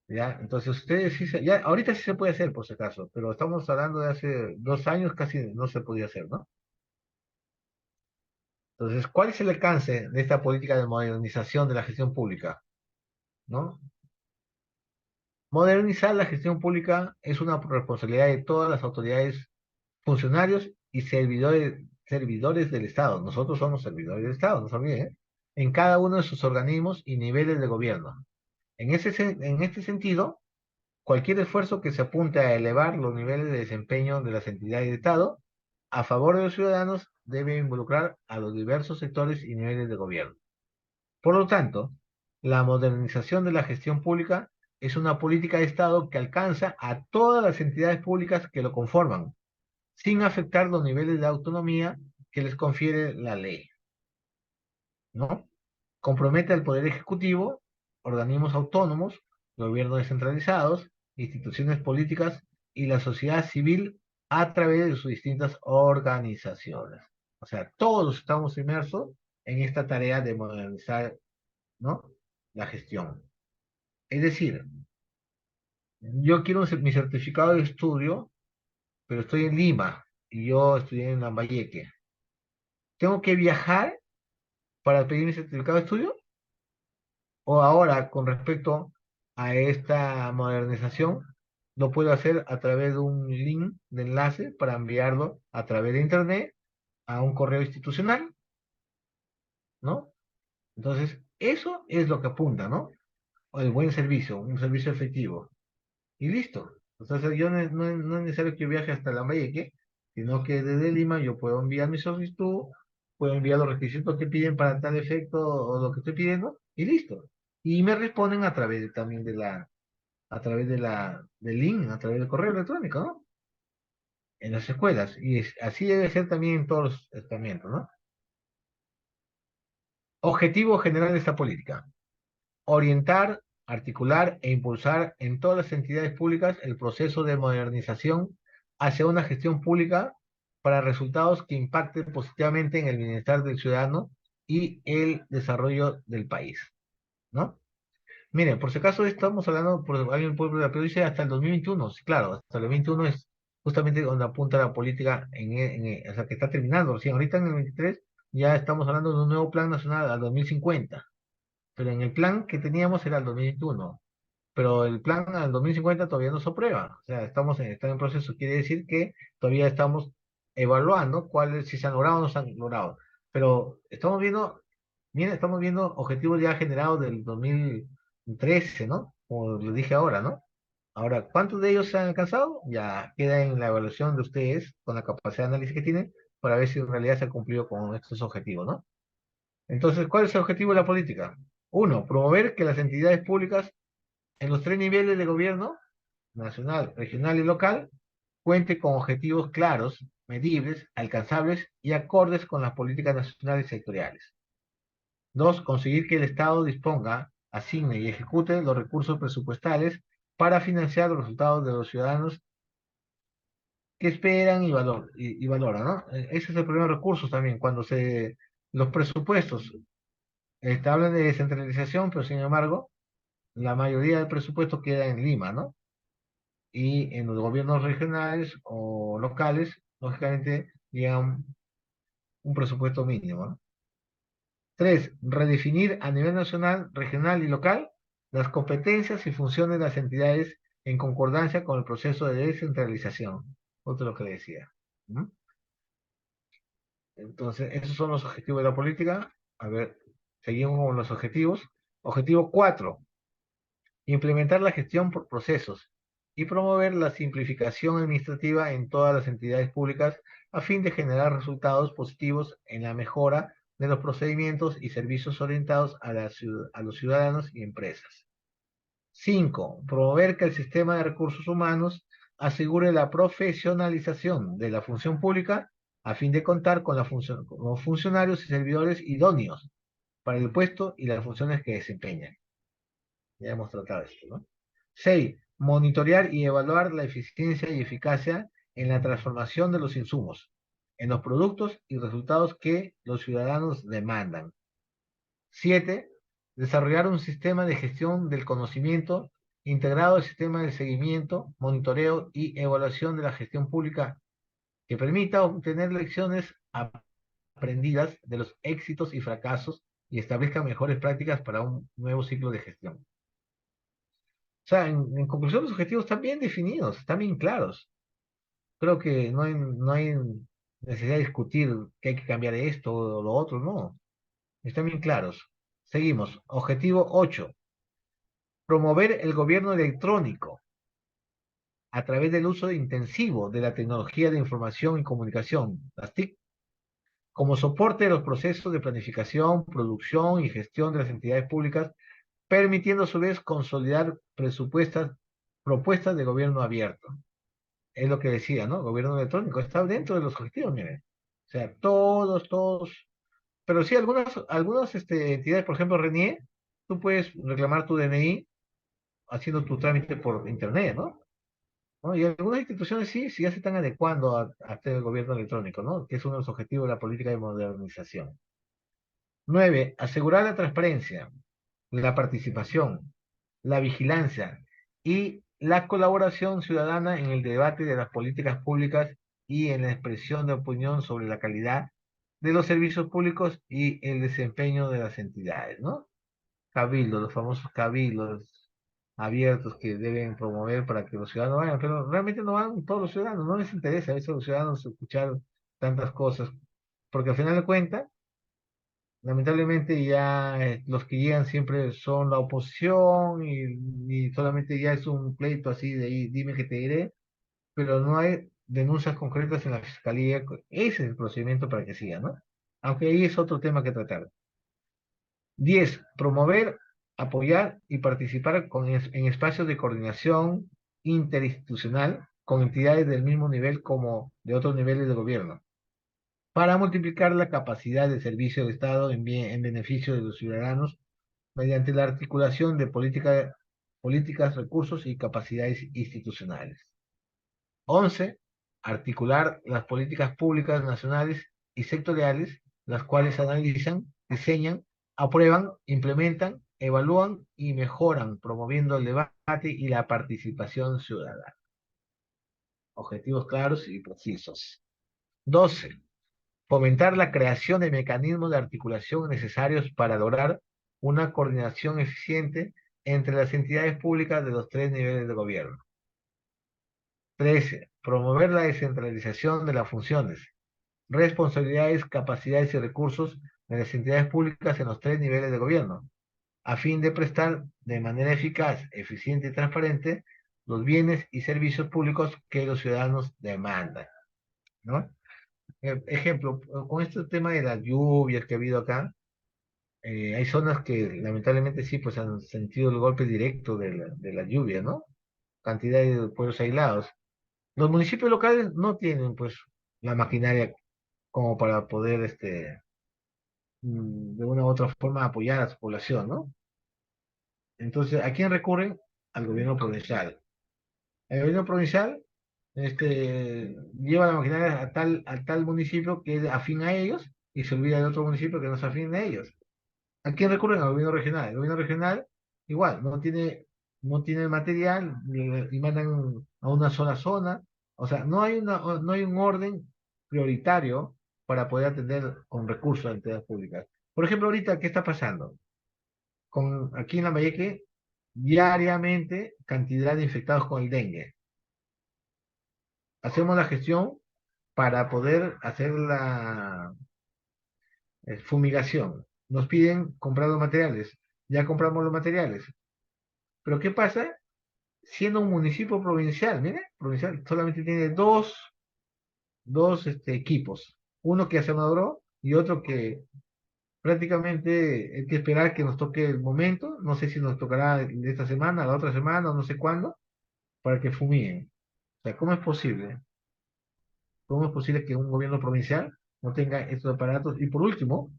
¿ya? Entonces ustedes sí, ya, ahorita sí se puede hacer por si acaso, pero estamos hablando de hace 2 años casi no se podía hacer, ¿no? Entonces, ¿cuál es el alcance de esta política de modernización de la gestión pública? ¿No? Modernizar la gestión pública es una responsabilidad de todas las autoridades, funcionarios y servidores del Estado. Nosotros somos servidores del Estado, no se olviden, ¿eh? En cada uno de sus organismos y niveles de gobierno. En este sentido, cualquier esfuerzo que se apunte a elevar los niveles de desempeño de las entidades de Estado a favor de los ciudadanos debe involucrar a los diversos sectores y niveles de gobierno. Por lo tanto, la modernización de la gestión pública es una política de Estado que alcanza a todas las entidades públicas que lo conforman, sin afectar los niveles de autonomía que les confiere la ley, ¿no? Compromete al Poder Ejecutivo, organismos autónomos, gobiernos descentralizados, instituciones políticas y la sociedad civil a través de sus distintas organizaciones. O sea, todos estamos inmersos en esta tarea de modernizar, ¿no? La gestión. Es decir, yo quiero mi certificado de estudio, pero estoy en Lima y yo estudié en Lambayeque. ¿Tengo que viajar para pedir mi certificado de estudio? O ahora, con respecto a esta modernización, lo puedo hacer a través de un link de enlace para enviarlo a través de Internet a un correo institucional, ¿no? Entonces, eso es lo que apunta, ¿no? O el buen servicio, un servicio efectivo. Y listo. Entonces, yo no es necesario que yo viaje hasta Lambayeque, sino que desde Lima yo puedo enviar mi solicitud, puedo enviar los requisitos que piden para tal efecto o lo que estoy pidiendo, y listo. Y me responden a través también a través del link, a través del correo electrónico, ¿no? En las escuelas. Y así debe ser también en todos los estamentos, ¿no? Objetivo general de esta política: orientar, articular e impulsar en todas las entidades públicas el proceso de modernización hacia una gestión pública para resultados que impacten positivamente en el bienestar del ciudadano y el desarrollo del país, ¿no? Miren, por si acaso estamos hablando, por alguien pueblo dice hasta el 2021, sí, claro, hasta el 2021 es justamente donde apunta la política o sea, que está terminando recién. Ahorita en el 23 ya estamos hablando de un nuevo plan nacional al 2050, pero en el plan que teníamos era el 2021, pero el plan al 2050 todavía no se aprueba, o sea, está en proceso, quiere decir que todavía estamos evaluando cuáles, si se han logrado o no se han logrado, pero estamos viendo, mira, estamos viendo objetivos ya generados del 2013, ¿no? Como lo dije ahora, ¿no? Ahora, ¿cuántos de ellos se han alcanzado? Ya queda en la evaluación de ustedes, con la capacidad de análisis que tienen, para ver si en realidad se ha cumplido con estos objetivos, ¿no? Entonces, ¿cuál es el objetivo de la política? Uno, promover que las entidades públicas en los tres niveles de gobierno, nacional, regional y local, cuente con objetivos claros, medibles, alcanzables y acordes con las políticas nacionales y sectoriales. Dos, conseguir que el Estado disponga, asigne y ejecute los recursos presupuestales para financiar los resultados de los ciudadanos que esperan y valoran, ¿no? Ese es el primer recurso también, cuando los presupuestos hablan de descentralización, pero sin embargo, la mayoría del presupuesto queda en Lima, ¿no? Y en los gobiernos regionales o locales, lógicamente, llega un presupuesto mínimo, ¿no? Tres, redefinir a nivel nacional, regional y local las competencias y funciones de las entidades en concordancia con el proceso de descentralización. Otro lo que le decía. ¿No? Entonces, esos son los objetivos de la política. A ver, seguimos con los objetivos. Objetivo 4: implementar la gestión por procesos y promover la simplificación administrativa en todas las entidades públicas a fin de generar resultados positivos en la mejora de los procedimientos y servicios orientados a los ciudadanos y empresas. 5. Promover que el sistema de recursos humanos asegure la profesionalización de la función pública a fin de contar con con funcionarios y servidores idóneos para el puesto y las funciones que desempeñan. Ya hemos tratado esto, ¿no? 6. Monitorear y evaluar la eficiencia y eficacia en la transformación de los insumos, en los productos y resultados que los ciudadanos demandan. 7. Desarrollar un sistema de gestión del conocimiento integrado al sistema de seguimiento, monitoreo y evaluación de la gestión pública que permita obtener lecciones aprendidas de los éxitos y fracasos y establezca mejores prácticas para un nuevo ciclo de gestión. O sea, en conclusión, los objetivos están bien definidos, están bien claros. Creo que no hay necesidad de discutir que hay que cambiar esto o lo otro, no. Están bien claros. Seguimos. Objetivo 8. Promover el gobierno electrónico a través del uso intensivo de la tecnología de información y comunicación, las TIC, como soporte de los procesos de planificación, producción y gestión de las entidades públicas, permitiendo a su vez consolidar propuestas de gobierno abierto. Es lo que decía, ¿no? Gobierno electrónico está dentro de los objetivos, miren. O sea, todos. Pero sí, algunas entidades, por ejemplo, RENIE, tú puedes reclamar tu DNI haciendo tu trámite por internet, ¿no? ¿No? Y algunas instituciones sí ya se están adecuando a este gobierno electrónico, ¿no? Que es uno de los objetivos de la política de modernización. 9. Asegurar la transparencia, la participación, la vigilancia y la colaboración ciudadana en el debate de las políticas públicas y en la expresión de opinión sobre la calidad de los servicios públicos y el desempeño de las entidades, ¿no? Cabildos, los famosos cabildos abiertos que deben promover para que los ciudadanos vayan, pero realmente no van todos los ciudadanos, no les interesa a veces a los ciudadanos escuchar tantas cosas, porque al final de cuentas, lamentablemente ya los que llegan siempre son la oposición y solamente ya es un pleito así de ahí, dime que te diré, pero no hay denuncias concretas en la fiscalía. Ese es el procedimiento para que siga, ¿no? Aunque ahí es otro tema que tratar. 10. Promover, apoyar y participar en espacios de coordinación interinstitucional con entidades del mismo nivel como de otros niveles de gobierno, para multiplicar la capacidad de servicio del Estado en beneficio de los ciudadanos mediante la articulación de políticas, recursos y capacidades institucionales. 11. Articular las políticas públicas nacionales y sectoriales, las cuales analizan, diseñan, aprueban, implementan, evalúan y mejoran, promoviendo el debate y la participación ciudadana. Objetivos claros y precisos. 12. Fomentar la creación de mecanismos de articulación necesarios para lograr una coordinación eficiente entre las entidades públicas de los tres niveles de gobierno. 13. Promover la descentralización de las funciones, responsabilidades, capacidades y recursos de las entidades públicas en los tres niveles de gobierno, a fin de prestar de manera eficaz, eficiente y transparente los bienes y servicios públicos que los ciudadanos demandan, ¿no? Ejemplo, con este tema de las lluvias que ha habido acá, hay zonas que lamentablemente sí, pues han sentido el golpe directo de la lluvia, ¿no? Cantidad de pueblos aislados. Los municipios locales no tienen, pues, la maquinaria como para poder, de una u otra forma apoyar a su población, ¿no? Entonces, ¿a quién recurren? Al gobierno provincial. El gobierno provincial, lleva la maquinaria a tal municipio que es afín a ellos y se olvida de otro municipio que no es afín a ellos. ¿A quién recurren? Al gobierno regional. El gobierno regional, igual, no tiene el material y mandan a una sola zona. O sea, no hay un orden prioritario para poder atender con recursos a entidades públicas. Por ejemplo, ahorita, ¿qué está pasando? Aquí en Lambayeque, diariamente, cantidad de infectados con el dengue. Hacemos la gestión para poder hacer la fumigación. Nos piden comprar los materiales. Ya compramos los materiales. Pero ¿qué pasa? Siendo un municipio provincial, mire, provincial, solamente tiene dos equipos. Uno que hace maduró y otro que prácticamente hay que esperar que nos toque el momento. No sé si nos tocará esta semana, la otra semana, o no sé cuándo, para que fumiguen. O sea, ¿cómo es posible? ¿Cómo es posible que un gobierno provincial no tenga estos aparatos? Y por último,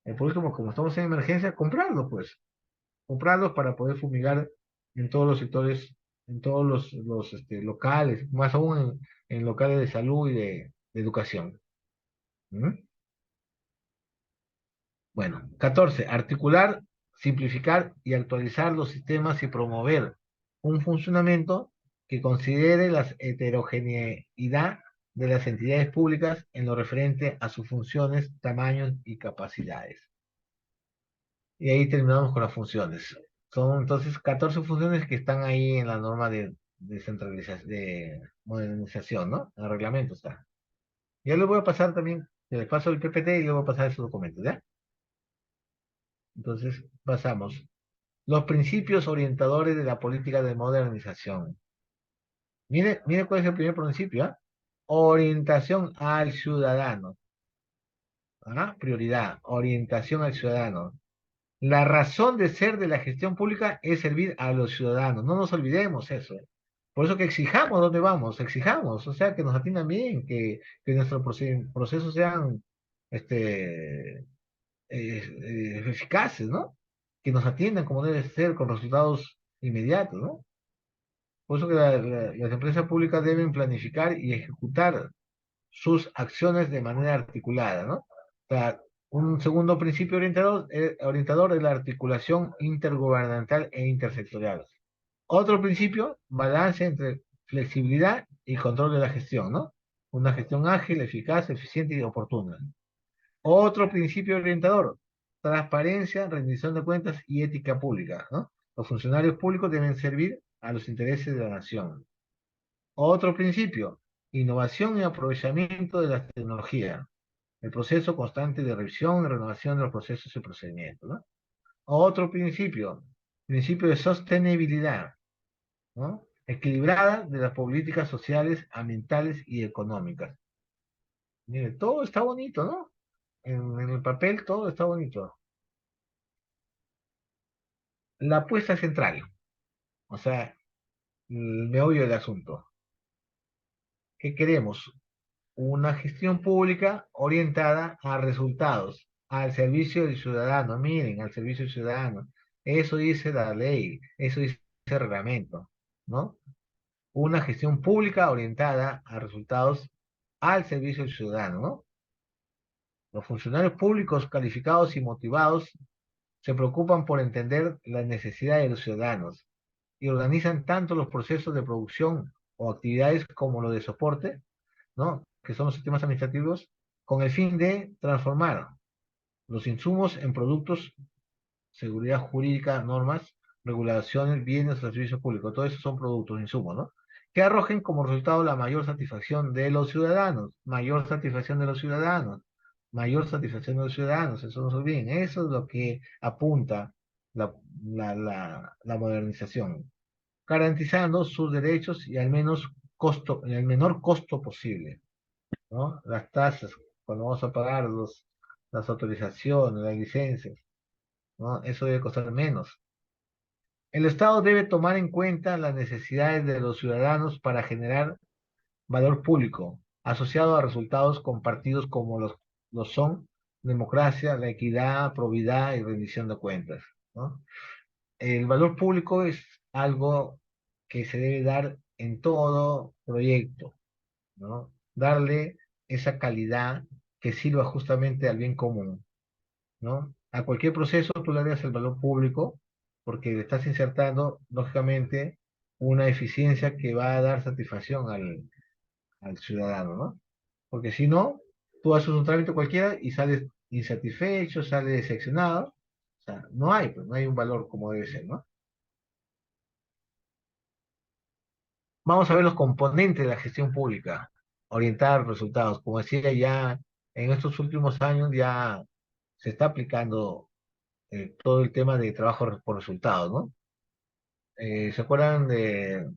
como estamos en emergencia, comprarlos, pues. Comprarlos para poder fumigar en todos los sectores en todos los locales, más aún en locales de salud y de educación. ¿Mm? Bueno, 14. Articular, simplificar y actualizar los sistemas y promover un funcionamiento que considere la heterogeneidad de las entidades públicas en lo referente a sus funciones, tamaños y capacidades. Y ahí terminamos con las funciones. Son entonces 14 funciones que están ahí en la norma de centralización, de modernización, ¿no? En el reglamento está. Ya les voy a pasar también, les paso el PPT y le voy a pasar esos documentos, ¿ya? Entonces, pasamos. Los principios orientadores de la política de modernización. Mire cuál es el primer principio, ¿ah? Orientación al ciudadano. ¿Ah? Prioridad, orientación al ciudadano. La razón de ser de la gestión pública es servir a los ciudadanos. No nos olvidemos eso. Por eso que exijamos dónde vamos, exijamos, o sea, que nos atiendan bien, que nuestros procesos sean eficaces, ¿no? Que nos atiendan como debe ser, con resultados inmediatos, ¿no? Por eso que las empresas públicas deben planificar y ejecutar sus acciones de manera articulada, ¿no? O sea, un segundo principio orientador es la articulación intergubernamental e intersectorial. Otro principio, balance entre flexibilidad y control de la gestión, ¿no? Una gestión ágil, eficaz, eficiente y oportuna. Otro principio orientador, transparencia, rendición de cuentas y ética pública, ¿no? Los funcionarios públicos deben servir a los intereses de la nación. Otro principio, innovación y aprovechamiento de la tecnología. El proceso constante de revisión y renovación de los procesos y procedimientos, ¿no? Otro principio, principio de sostenibilidad, ¿no? Equilibrada de las políticas sociales, ambientales y económicas. Mire, todo está bonito, ¿no? En el papel todo está bonito. La apuesta central, o sea, el meollo del asunto. ¿Qué queremos? Una gestión pública orientada a resultados, al servicio del ciudadano. Miren, al servicio del ciudadano. Eso dice la ley, eso dice el reglamento, ¿no? Una gestión pública orientada a resultados al servicio del ciudadano, ¿no? Los funcionarios públicos calificados y motivados se preocupan por entender las necesidades de los ciudadanos y organizan tanto los procesos de producción o actividades como los de soporte, ¿no? Que son los sistemas administrativos, con el fin de transformar los insumos en productos, seguridad jurídica, normas, regulaciones, bienes o servicios públicos. Todo eso son productos, insumos, ¿no? Que arrojen como resultado la mayor satisfacción de los ciudadanos, mayor satisfacción de los ciudadanos, mayor satisfacción de los ciudadanos, eso no se olviden, eso es lo que apunta la, la modernización, garantizando sus derechos y al menos costo, el menor costo posible, ¿no? Las tasas, cuando vamos a pagar las autorizaciones, las licencias, ¿no? Eso debe costar menos. El Estado debe tomar en cuenta las necesidades de los ciudadanos para generar valor público, asociado a resultados compartidos como los son democracia, la equidad, probidad y rendición de cuentas, ¿no? El valor público es algo que se debe dar en todo proyecto, ¿no? Darle esa calidad que sirva justamente al bien común, ¿no? A cualquier proceso tú le das el valor público porque le estás insertando, lógicamente, una eficiencia que va a dar satisfacción al ciudadano, ¿no? Porque si no, tú haces un trámite cualquiera y sales insatisfecho, sales decepcionado, o sea, no hay, pues, no hay un valor como debe ser, ¿no? Vamos a ver los componentes de la gestión pública, orientar resultados. Como decía, ya en estos últimos años ya se está aplicando todo el tema de trabajo por resultados, ¿no? ¿Se acuerdan de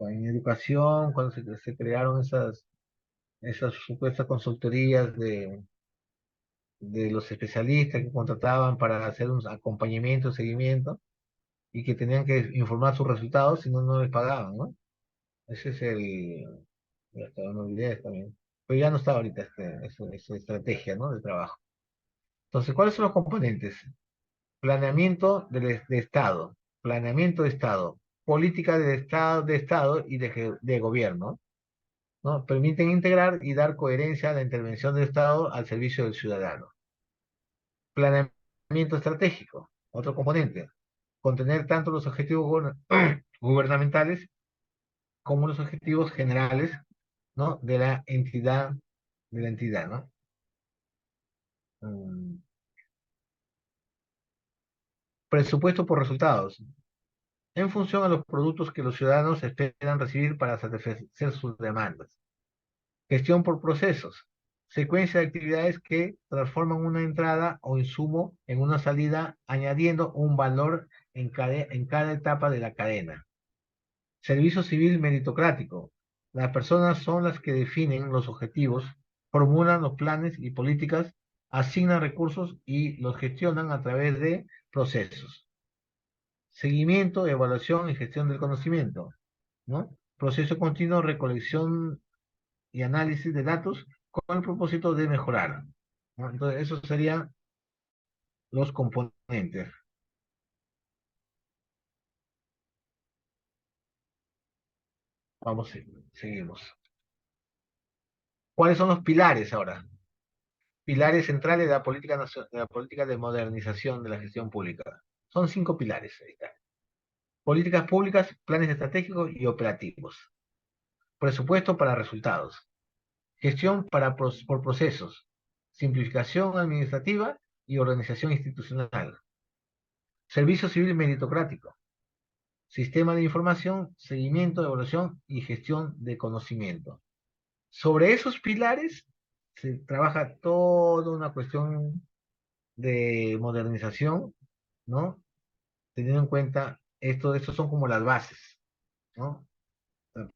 en educación, cuando se crearon esas supuestas consultorías de los especialistas que contrataban para hacer un acompañamiento, seguimiento, y que tenían que informar sus resultados, si no, no les pagaban, ¿no? Ese es hasta me olvidé también. Pero ya no está ahorita esa estrategia, ¿no? De trabajo. Entonces, ¿cuáles son los componentes? Planeamiento de Estado. Planeamiento de Estado. política de Estado y de gobierno, ¿no? Permiten integrar y dar coherencia a la intervención del Estado al servicio del ciudadano. Planeamiento estratégico, otro componente. Contener tanto los objetivos gubernamentales como los objetivos generales, ¿no? De la entidad, ¿no? Mm, Presupuesto por resultados, en función a los productos que los ciudadanos esperan recibir para satisfacer sus demandas. Gestión por procesos, secuencia de actividades que transforman una entrada o insumo en una salida, añadiendo un valor en cada etapa de la cadena. Servicio civil meritocrático. Las personas son las que definen los objetivos, formulan los planes y políticas, asignan recursos y los gestionan a través de procesos. Seguimiento, evaluación y gestión del conocimiento, ¿no? Proceso continuo, recolección y análisis de datos con el propósito de mejorar, ¿no? Entonces, esos serían los componentes. Vamos, seguimos. ¿Cuáles son los pilares ahora? Pilares centrales de la política, de la política de modernización de la gestión pública. Son 5 pilares. Ahí está. Políticas públicas, planes estratégicos y operativos. Presupuesto para resultados. Gestión por procesos. Simplificación administrativa y organización institucional. Servicio civil meritocrático. Sistema de información, seguimiento, evaluación y gestión de conocimiento. Sobre esos pilares se trabaja toda una cuestión de modernización, ¿no? Teniendo en cuenta estos son como las bases, ¿no?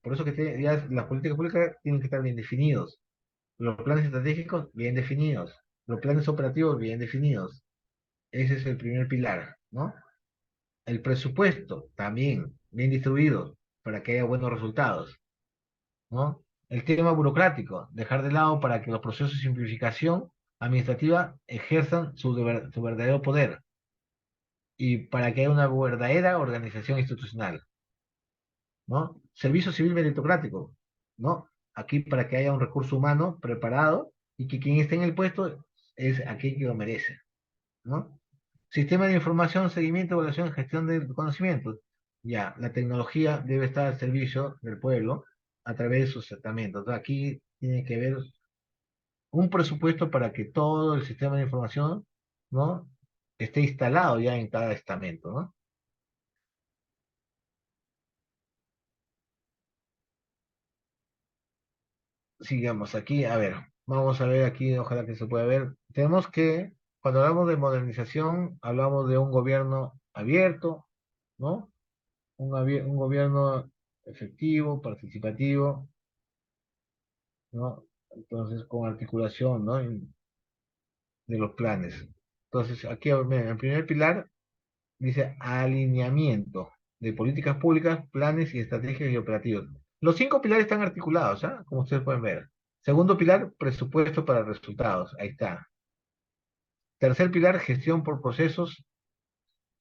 Por eso que ya las políticas públicas tienen que estar bien definidos, los planes estratégicos bien definidos, los planes operativos bien definidos. Ese es el primer pilar, ¿no? El presupuesto también bien distribuido para que haya buenos resultados, ¿no? El tema burocrático, dejar de lado para que los procesos de simplificación administrativa ejerzan su verdadero poder y para que haya una verdadera organización institucional, ¿no? Servicio civil meritocrático, ¿no? Aquí para que haya un recurso humano preparado y que quien esté en el puesto es aquel que lo merece, ¿no? Sistema de información, seguimiento, evaluación, gestión de conocimientos. Ya, la tecnología debe estar al servicio del pueblo a través de sus tratamientos. Entonces, aquí tiene que haber un presupuesto para que todo el sistema de información, ¿no? Esté instalado ya en cada estamento, ¿no? Sigamos aquí, a ver, vamos a ver aquí, ojalá que se pueda ver. Tenemos que, cuando hablamos de modernización, hablamos de un gobierno abierto, ¿no? Un gobierno efectivo, participativo, ¿no? Entonces, con articulación, ¿no? De los planes. Entonces, aquí, miren, el primer pilar dice alineamiento de políticas públicas, planes y estrategias y operativos. Los 5 pilares están articulados, ¿ah? Como ustedes pueden ver. Segundo pilar, presupuesto para resultados. Ahí está. Tercer pilar, gestión por procesos,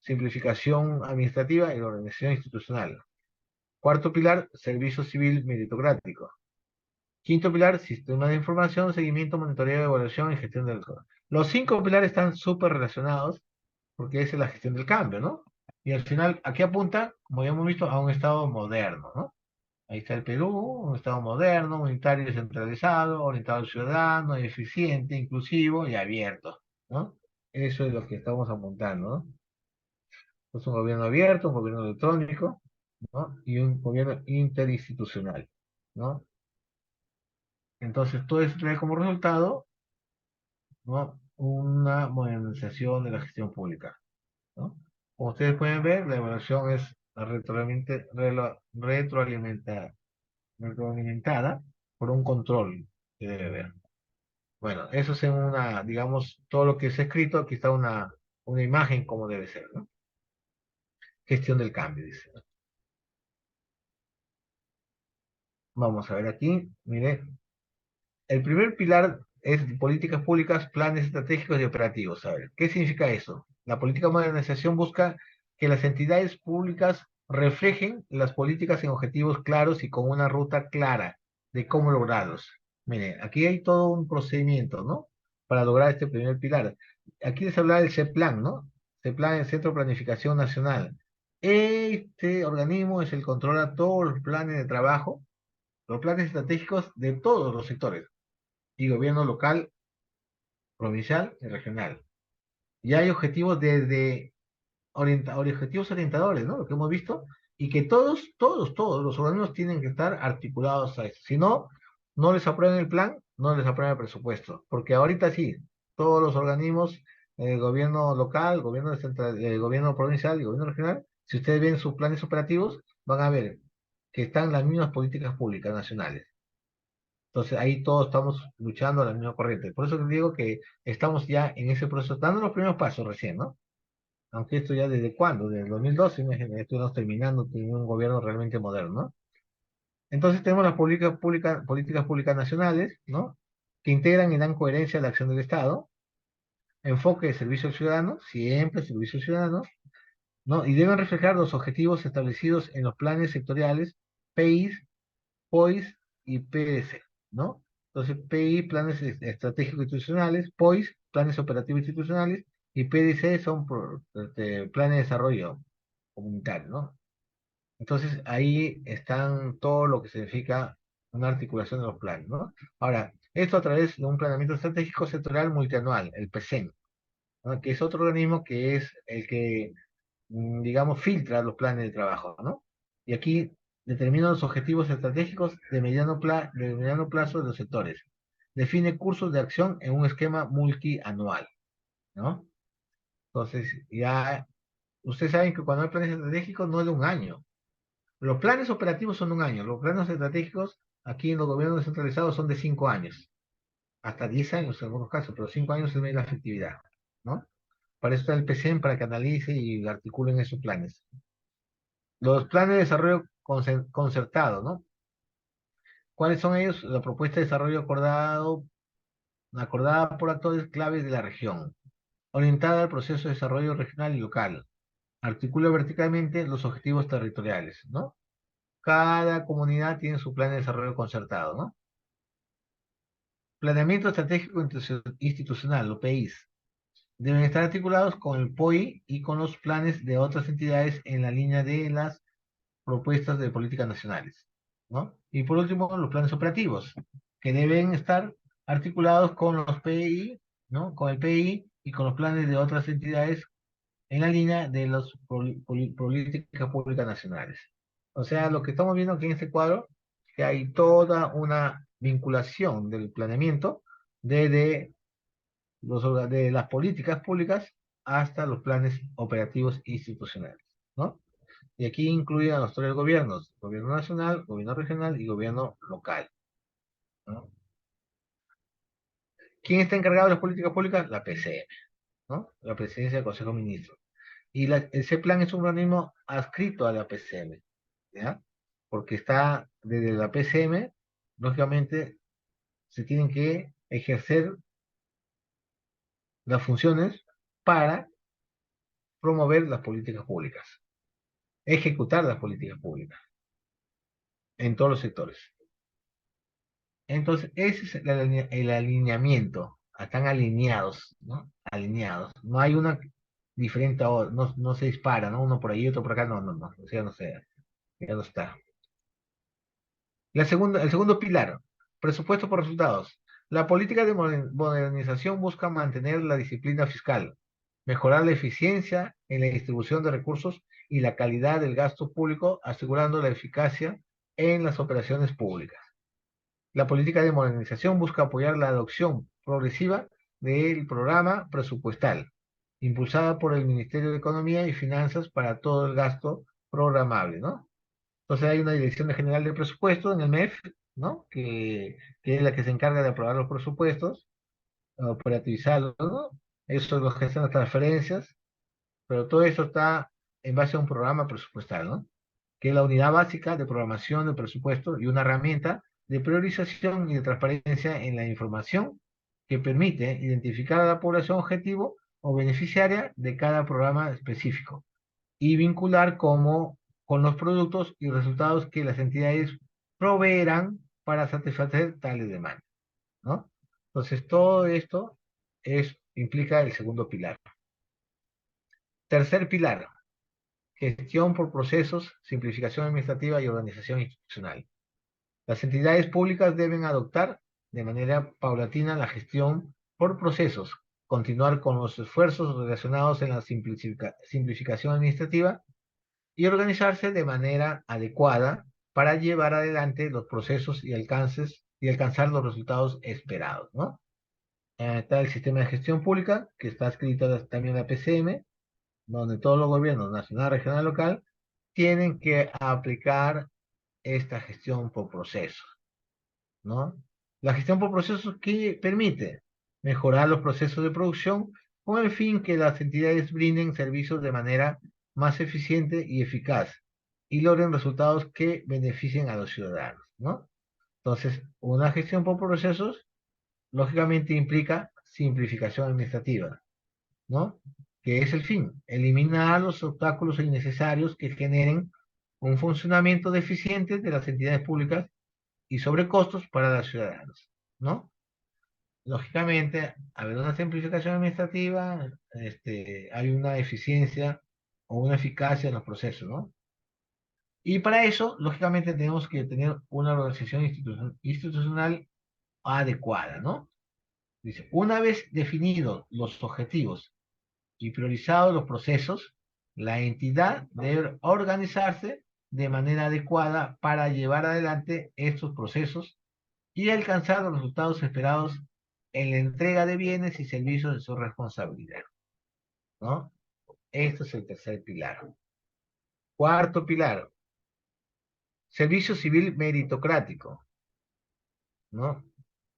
simplificación administrativa y organización institucional. Cuarto pilar, servicio civil meritocrático. Quinto pilar, sistema de información, seguimiento, monitoreo, evaluación y gestión del... Los 5 pilares están súper relacionados porque esa es la gestión del cambio, ¿no? Y al final, aquí apunta, como ya hemos visto, a un Estado moderno, ¿no? Ahí está el Perú, un Estado moderno, unitario y centralizado, orientado al ciudadano, eficiente, inclusivo y abierto, ¿no? Eso es lo que estamos apuntando, ¿no? Es un gobierno abierto, un gobierno electrónico, ¿no? Y un gobierno interinstitucional, ¿no? Entonces, todo eso trae como resultado, ¿no? Una modernización de la gestión pública, ¿no? Como ustedes pueden ver, la evaluación es retroalimentada, retroalimentada por un control que debe haber. Bueno, eso es en una, digamos, todo lo que se ha escrito, aquí está una imagen como debe ser, ¿no? Gestión del cambio, dice. Vamos a ver aquí, mire, el primer pilar es políticas públicas, planes estratégicos y operativos. A ver, ¿qué significa eso? La política de modernización busca que las entidades públicas reflejen las políticas en objetivos claros y con una ruta clara de cómo lograrlos. Miren, aquí hay todo un procedimiento, ¿no? Para lograr este primer pilar. Aquí les habla del CEPLAN, ¿no? CEPLAN es el Centro de Planificación Nacional. Este organismo es el que controla todos los planes de trabajo, los planes estratégicos de todos los sectores, y gobierno local, provincial y regional. Y hay objetivos desde objetivos orientadores, ¿no? Lo que hemos visto, y que todos los organismos tienen que estar articulados a eso. Si no, no les aprueban el plan, no les aprueban el presupuesto, porque ahorita sí, todos los organismos, gobierno local, gobierno central, gobierno provincial y gobierno regional, si ustedes ven sus planes operativos, van a ver que están las mismas políticas públicas nacionales. Entonces ahí todos estamos luchando a la misma corriente. Por eso les digo que estamos ya en ese proceso, dando los primeros pasos recién, ¿no? Aunque esto ya desde cuándo, desde el 2012, imagínate, estuvimos terminando, teniendo un gobierno realmente moderno, ¿no? Entonces tenemos las políticas públicas nacionales, ¿no? Que integran y dan coherencia a la acción del Estado, enfoque de servicio al ciudadano, siempre servicio al ciudadano, ¿no? Y deben reflejar los objetivos establecidos en los planes sectoriales, PIs, POIs y PDC, ¿no? Entonces, PI, planes estratégicos institucionales, POIs, planes operativos institucionales, y PDC son planes de desarrollo comunitario, ¿no? Entonces, ahí están todo lo que significa una articulación de los planes, ¿no? Ahora, esto a través de un planeamiento estratégico sectorial multianual, el PSEN, ¿no? Que es otro organismo que es el que, digamos, filtra los planes de trabajo, ¿no? Y aquí determina los objetivos estratégicos de mediano plazo de los sectores. Define cursos de acción en un esquema multianual, ¿no? Entonces, ya, ustedes saben que cuando hay planes estratégicos no es de un año. Los planes operativos son de un año. Los planes estratégicos aquí en los gobiernos descentralizados son de 5 años. Hasta 10 años en algunos casos, pero 5 años es la efectividad, ¿no? Para eso está el PCM, para que analice y articulen esos planes. Los planes de desarrollo concertado, ¿no? ¿Cuáles son ellos? La propuesta de desarrollo acordada por actores claves de la región, orientada al proceso de desarrollo regional y local. Articula verticalmente los objetivos territoriales, ¿no? Cada comunidad tiene su plan de desarrollo concertado, ¿no? Planeamiento estratégico institucional, los PIs, deben estar articulados con el POI y con los planes de otras entidades en la línea de las propuestas de políticas nacionales, ¿no? Y por último, los planes operativos, que deben estar articulados con los PI, ¿no? Con el PI y con los planes de otras entidades en la línea de las políticas públicas nacionales. O sea, lo que estamos viendo aquí en este cuadro, que hay toda una vinculación del planeamiento desde de las políticas públicas hasta los planes operativos institucionales, ¿no? Y aquí incluyen a los tres gobiernos: gobierno nacional, gobierno regional y gobierno local, ¿no? ¿Quién está encargado de las políticas públicas? La PCM, ¿no? La Presidencia del Consejo de Ministros. Y ese plan es un organismo adscrito a la PCM, ¿ya? Porque está desde la PCM, lógicamente, se tienen que ejercer las funciones para promover las políticas públicas, ejecutar las políticas públicas en todos los sectores. Entonces, ese es el alineamiento. Están alineados, ¿no? Alineados. No hay una diferente a otra, no se dispara, ¿no? Uno por ahí, otro por acá, no. O sea, no sé, ya no está. El segundo pilar, presupuesto por resultados. La política de modernización busca mantener la disciplina fiscal, mejorar la eficiencia en la distribución de recursos y la calidad del gasto público, asegurando la eficacia en las operaciones públicas. La política de modernización busca apoyar la adopción progresiva del programa presupuestal, impulsada por el Ministerio de Economía y Finanzas para todo el gasto programable, ¿no? Entonces hay una Dirección General del Presupuesto en el MEF, ¿no? Que es la que se encarga de aprobar los presupuestos, operativizarlos, ¿no? Ellos son los que hacen las transferencias, pero todo eso está en base a un programa presupuestal, ¿no? Que es la unidad básica de programación del presupuesto y una herramienta de priorización y de transparencia en la información que permite identificar a la población objetivo o beneficiaria de cada programa específico y vincular con los productos y resultados que las entidades proveerán para satisfacer tales demandas, ¿no? Entonces, todo esto implica el segundo pilar. Tercer pilar, gestión por procesos, simplificación administrativa y organización institucional. Las entidades públicas deben adoptar de manera paulatina la gestión por procesos, continuar con los esfuerzos relacionados en la simplificación administrativa y organizarse de manera adecuada para llevar adelante los procesos y alcanzar los resultados esperados, ¿no? Está el sistema de gestión pública, que está escrito también en la PCM, donde todos los gobiernos nacional, regional, local, tienen que aplicar esta gestión por procesos, ¿no? La gestión por procesos que permite mejorar los procesos de producción con el fin que las entidades brinden servicios de manera más eficiente y eficaz y logren resultados que beneficien a los ciudadanos, ¿no? Entonces, una gestión por procesos lógicamente implica simplificación administrativa, ¿no? Que es el fin, eliminar los obstáculos innecesarios que generen un funcionamiento deficiente de las entidades públicas y sobrecostos para los ciudadanos, ¿no? Lógicamente, al haber una simplificación administrativa, hay una eficiencia o una eficacia en los procesos, ¿no? Y para eso, lógicamente, tenemos que tener una organización institucional adecuada, ¿no? Dice, una vez definidos los objetivos y priorizados los procesos, la entidad debe organizarse de manera adecuada para llevar adelante estos procesos y alcanzar los resultados esperados en la entrega de bienes y servicios de su responsabilidad, ¿no? Esto es el tercer pilar. Cuarto pilar, servicio civil meritocrático, ¿no?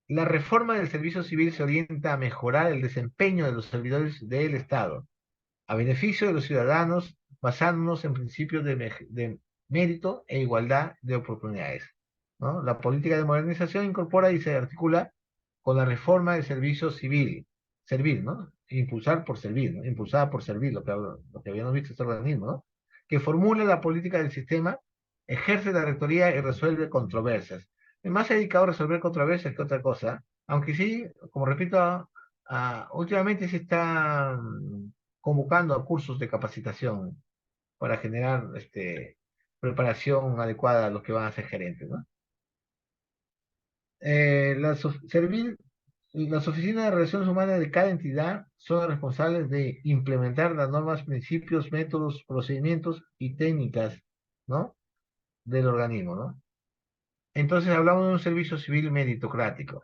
La reforma del servicio civil se orienta a mejorar el desempeño de los servidores del Estado, a beneficio de los ciudadanos, basándonos en principios de mérito e igualdad de oportunidades, ¿no? La política de modernización incorpora y se articula con la reforma del servicio civil, servir, ¿no? Impulsar por servir, ¿no? Impulsada por servir, lo que habíamos visto este organismo, ¿no? Que formula la política del sistema, ejerce la rectoría y resuelve controversias. Es más dedicado a resolver controversias que otra cosa, aunque sí, como repito, últimamente se está convocando a cursos de capacitación para generar preparación adecuada a los que van a ser gerentes, ¿no? Las oficinas de relaciones humanas de cada entidad son responsables de implementar las normas, principios, métodos, procedimientos y técnicas, ¿no? Del organismo, ¿no? Entonces hablamos de un servicio civil meritocrático,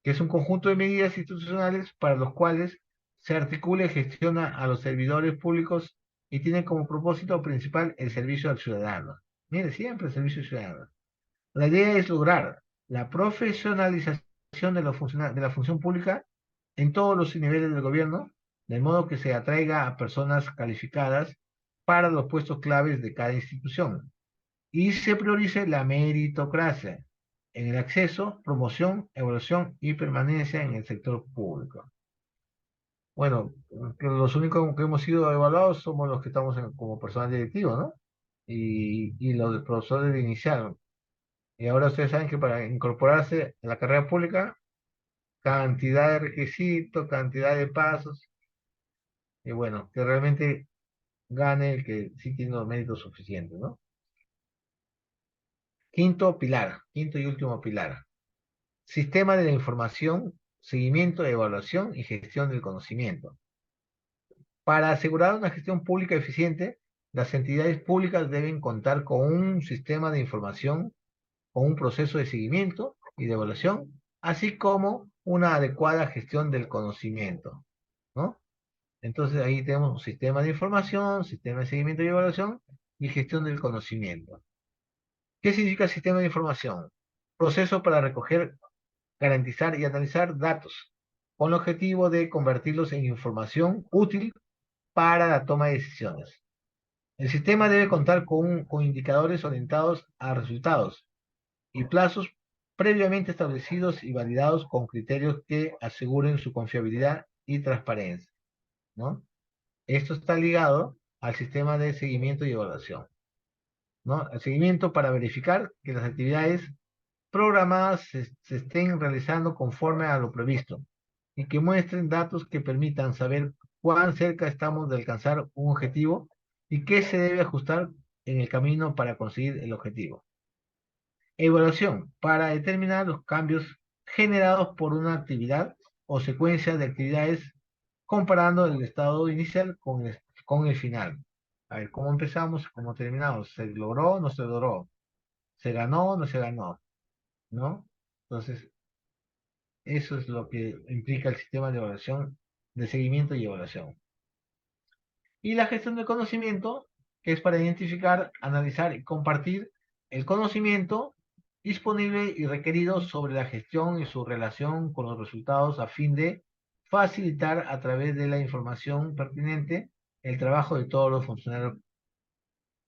que es un conjunto de medidas institucionales para los cuales se articula y gestiona a los servidores públicos y tiene como propósito principal el servicio al ciudadano. Mire, siempre el servicio al ciudadano. La idea es lograr la profesionalización de la función pública en todos los niveles del gobierno, de modo que se atraiga a personas calificadas para los puestos claves de cada institución y se priorice la meritocracia en el acceso, promoción, evaluación y permanencia en el sector público. Bueno, que los únicos que hemos sido evaluados somos los que estamos como personal directivo, ¿no? Y los profesores de inicial. Y ahora ustedes saben que para incorporarse a la carrera pública, cantidad de requisitos, cantidad de pasos, y bueno, que realmente gane el que sí tiene los méritos suficientes, ¿no? Quinto y último pilar. Sistema de la información, seguimiento, evaluación y gestión del conocimiento. Para asegurar una gestión pública eficiente, las entidades públicas deben contar con un sistema de información, con un proceso de seguimiento y de evaluación, así como una adecuada gestión del conocimiento, ¿no? Entonces ahí tenemos un sistema de información, sistema de seguimiento y evaluación y gestión del conocimiento. ¿Qué significa sistema de información? Proceso para recoger, garantizar y analizar datos, con el objetivo de convertirlos en información útil para la toma de decisiones. El sistema debe contar con indicadores orientados a resultados y plazos previamente establecidos y validados con criterios que aseguren su confiabilidad y transparencia, ¿no? Esto está ligado al sistema de seguimiento y evaluación, ¿no? El seguimiento para verificar que las actividades programadas se estén realizando conforme a lo previsto y que muestren datos que permitan saber cuán cerca estamos de alcanzar un objetivo y qué se debe ajustar en el camino para conseguir el objetivo. Evaluación para determinar los cambios generados por una actividad o secuencia de actividades comparando el estado inicial con el final. A ver, ¿cómo empezamos? ¿Cómo terminamos? ¿Se logró o no se logró? ¿Se ganó o no se ganó? ¿No? Entonces, eso es lo que implica el sistema de evaluación, de seguimiento y evaluación. Y la gestión del conocimiento, que es para identificar, analizar y compartir el conocimiento disponible y requerido sobre la gestión y su relación con los resultados a fin de facilitar a través de la información pertinente el trabajo de todos los funcionarios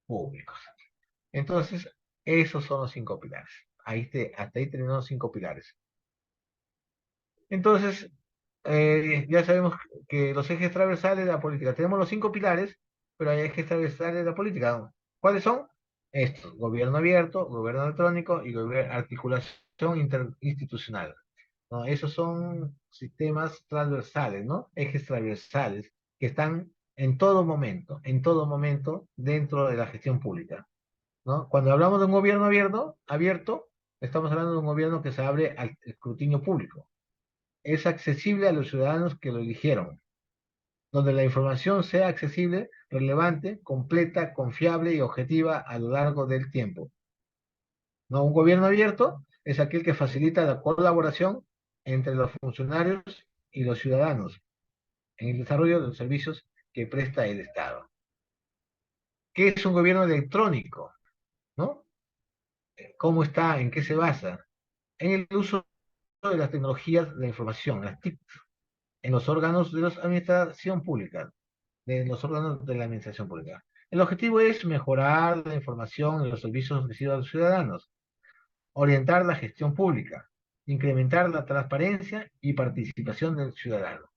públicos. Entonces, esos son los 5 pilares. Hasta ahí terminamos los 5 pilares. Entonces, ya sabemos que los ejes transversales de la política, tenemos los 5 pilares, pero hay ejes transversales de la política, ¿no? ¿Cuáles son? Estos: gobierno abierto, gobierno electrónico y articulación interinstitucional, ¿no? Esos son sistemas transversales, ¿no? Ejes transversales que están en todo momento dentro de la gestión pública, ¿no? Cuando hablamos de un gobierno abierto, estamos hablando de un gobierno que se abre al escrutinio público, es accesible a los ciudadanos que lo eligieron, donde la información sea accesible, relevante, completa, confiable y objetiva a lo largo del tiempo. ¿No? Un gobierno abierto es aquel que facilita la colaboración entre los funcionarios y los ciudadanos en el desarrollo de los servicios que presta el Estado. ¿Qué es un gobierno electrónico? ¿No? ¿Cómo está? ¿En qué se basa? En el uso de las tecnologías de la información, las TIC, en los órganos de la administración pública, de los órganos de la administración pública. El objetivo es mejorar la información y los servicios ofrecidos a los ciudadanos, orientar la gestión pública, incrementar la transparencia y participación del ciudadano.